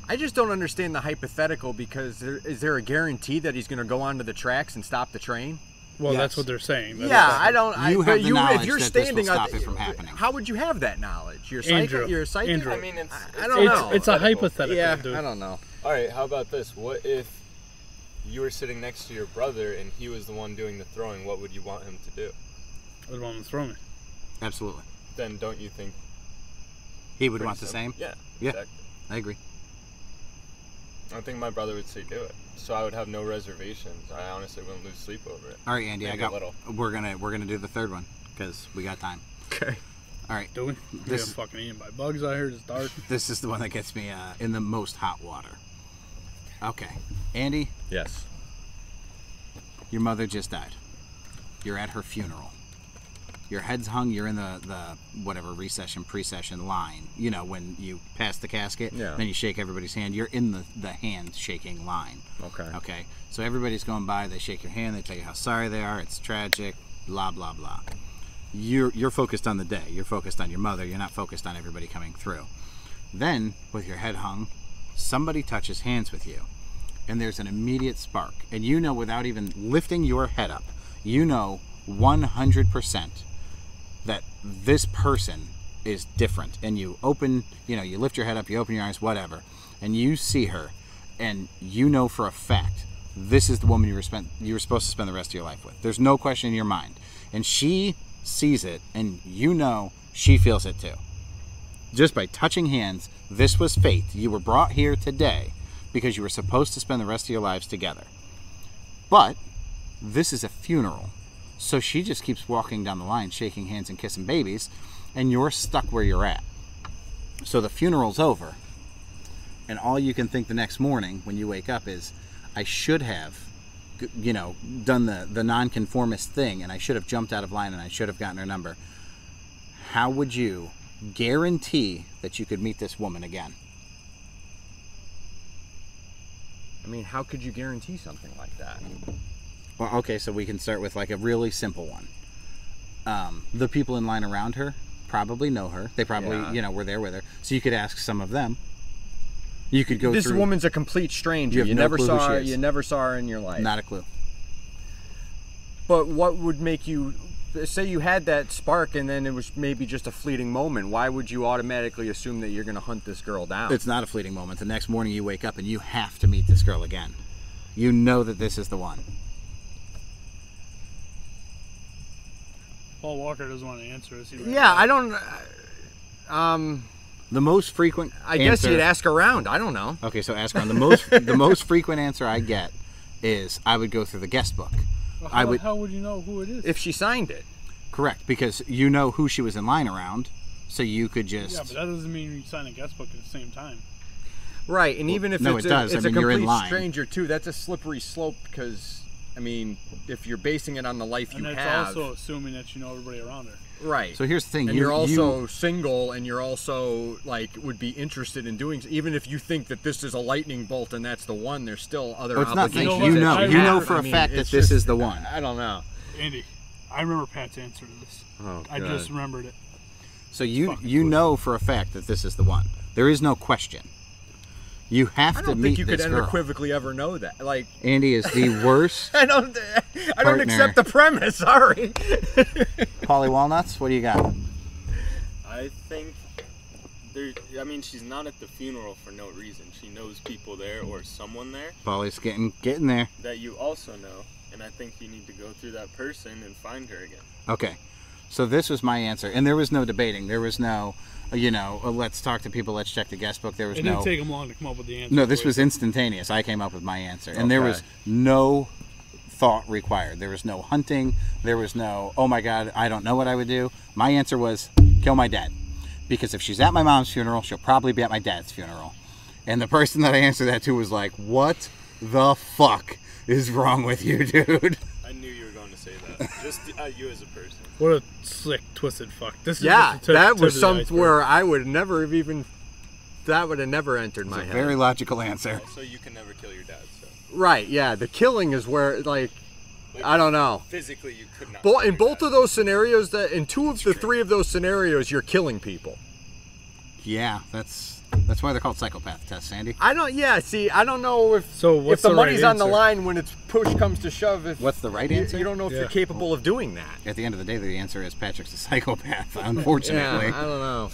I just don't understand the hypothetical, because is there a guarantee that he's going to go onto the tracks and stop the train? Well, that's what they're saying. I don't. You have the knowledge if you're that standing this will stop it from happening. How would you have that knowledge? You're Andrew, a psychic. Andrew. I mean, I don't know. It's a hypothetical. Yeah, dude. I don't know. All right, how about this? What if you were sitting next to your brother and he was the one doing the throwing? What would you want him to do? I would want him to throw me. Absolutely. Then don't you think he would want the same? Yeah. Exactly. I agree. I think my brother would say do it, so I would have no reservations. I honestly wouldn't lose sleep over it. All right, Andy, Maybe a little. We're gonna do the third one because we got time. Okay. All right. Do we? We're getting fucking eaten by bugs out here. It's dark. This is the one that gets me in the most hot water. Okay. Andy, Yes. your mother just died. You're at her funeral. Your head's hung. You're in the whatever precession line. You know, when you pass the casket, Yeah. then you shake everybody's hand. You're in the hand shaking line. Okay. Okay. So everybody's going by. They shake your hand. They tell you how sorry they are. It's tragic. Blah blah blah. You're focused on the day. You're focused on your mother. You're not focused on everybody coming through. Then, with your head hung, somebody touches hands with you, and there's an immediate spark. And you know, without even lifting your head up, you know 100% that this person is different. And you open, you lift your head up, you open your eyes, whatever, and you see her, and you know for a fact this is the woman you were supposed to spend the rest of your life with. There's no question in your mind. And she sees it, and you know she feels it too. Just by touching hands, this was fate. You were brought here today because you were supposed to spend the rest of your lives together. But this is a funeral. So she just keeps walking down the line, shaking hands and kissing babies, and you're stuck where you're at. So the funeral's over, and all you can think the next morning when you wake up is, I should have, done the nonconformist thing, and I should have jumped out of line, and I should have gotten her number. How would you guarantee that you could meet this woman again? I mean, how could you guarantee something like that? Well, okay, so we can start with like a really simple one. The people in line around her probably know her. They probably, were there with her. So you could ask some of them. You could go This through. woman's a complete stranger. You have no never clue saw who she her. is. You never saw her in your life. Not a clue. But what would make you say you had that spark and then it was maybe just a fleeting moment? Why would you automatically assume that you're going to hunt this girl down? It's not a fleeting moment. The next morning you wake up and you have to meet this girl again. You know that this is the one. Paul Walker doesn't want to answer this. Yeah, I don't. The most frequent I guess answer- you'd ask around. I don't know. Okay, so ask around. The most frequent answer I get is I would go through the guest book. Well, I would how would you know who it is? If she signed it. correct, because you know who she was in line around, so you could just Yeah, but that doesn't mean you sign a guest book at the same time. Right, and even if no, it's it does. it's I mean, a you're in complete line. stranger too, that's a slippery slope because, I mean, if you're basing it on the life And you that's have. also assuming that you know everybody around her. Right. So here's the thing. And you're also single, and you're also would be interested in doing. Even if you think that this is a lightning bolt and that's the one, there's still other Oh, it's not obligations. think. You that know have. for I a mean, fact that it's this just- is the one. I don't know. Andy, I remember Pat's answer to this. Oh, I just remembered it. So you Fucking know for a fact that this is the one. There is no question. You have I to don't meet think you could this girl. unequivocally ever know that. Like, Andy is the worst. I don't Partner. accept the premise. Sorry. Pauly Walnuts, what do you got? I think she's not at the funeral for no reason. She knows people there or someone there Pauly's getting there. that you also know, and I think you need to go through that person and find her again. Okay. So this was my answer, and there was no debating. There was no, let's talk to people, let's check the guest book. There was It no. didn't take him long to come up with the answer. No, this was instantaneous. I came up with my answer, and there Okay. was no thought required. There was no hunting. There was no, oh my God, I don't know what I would do. My answer was kill my dad, because if she's at my mom's funeral, she'll probably be at my dad's funeral. And the person that I answered that to was like, what the fuck is wrong with you, dude? I knew you were going to say that. Just you as a person. What a slick, twisted fuck. This is Yeah, just the that tip was of the something iceberg. where I would never have even. That would have never entered my head. Very logical answer. Also, you can never kill your dad, so Right, yeah. The killing is where, I don't know. physically you could not. In both of those scenarios, in two of the three of those scenarios, you're killing people. Yeah, that's why they're called psychopath tests, Sandy. I don't know if So what's if the the money's right on the answer? line when it's push comes to shove. If What's the right you, answer? You don't know if Yeah. you're capable of doing that. At the end of the day, the answer is Patrick's a psychopath, unfortunately. Yeah, I don't know.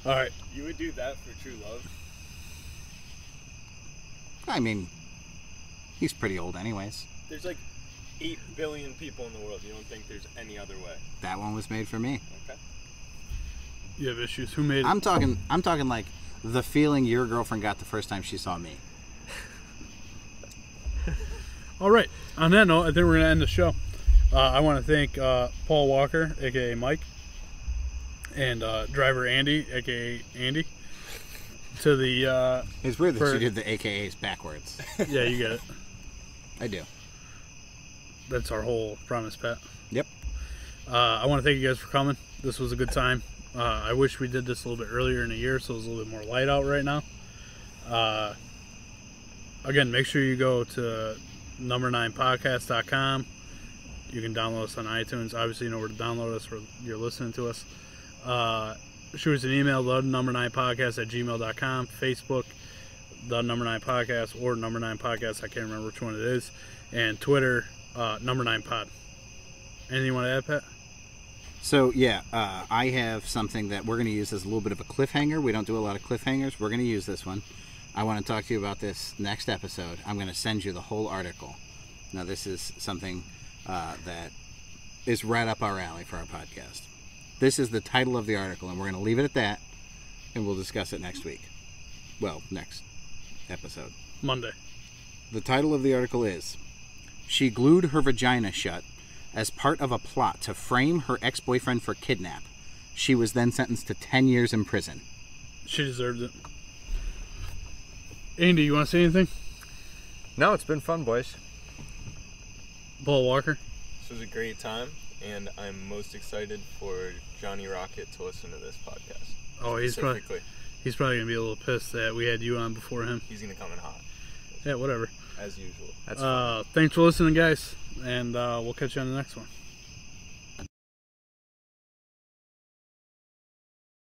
All right. You would do that for true love. I mean, he's pretty old anyways. There's like 8 billion people in the world. You don't think there's any other way? That one was made for me. Okay. You have issues. Who made it? I'm talking like the feeling your girlfriend got the first time she saw me. All right. On that note, I think we're going to end the show. I want to thank Paul Walker, a.k.a. Mike, and driver Andy, a.k.a. Andy, to the. It's weird that you did the AKAs backwards. Yeah, you get it. I do. That's our whole promise, Pat. Yep. I want to thank you guys for coming. This was a good time. I wish we did this a little bit earlier in the year, so it's a little bit more light out right now. Again, make sure you go to number9podcast.com. You can download us on iTunes. Obviously, you know where to download us where you're listening to us. Shoot us an email, the number9podcast@gmail.com. Facebook, the number9podcast, or number9podcast. I can't remember which one it is. And Twitter, number9pod. Anything you want to add, Pat? So, yeah, I have something that we're going to use as a little bit of a cliffhanger. We don't do a lot of cliffhangers. We're going to use this one. I want to talk to you about this next episode. I'm going to send you the whole article. Now, this is something that is right up our alley for our podcast. This is the title of the article, and we're going to leave it at that, and we'll discuss it next week. Well, next episode. Monday. The title of the article is, "She Glued Her Vagina Shut as Part of a Plot to Frame Her Ex-Boyfriend for Kidnap. She was then sentenced to 10 years in prison." She deserves it. Andy, you want to say anything? No, it's been fun, boys. Pauly Walker? This was a great time, and I'm most excited for Johnny Rocket to listen to this podcast. Oh, he's probably going to be a little pissed that we had you on before him. He's going to come in hot. Yeah, whatever. As usual. That's fun. Thanks for listening, guys, and we'll catch you on the next one.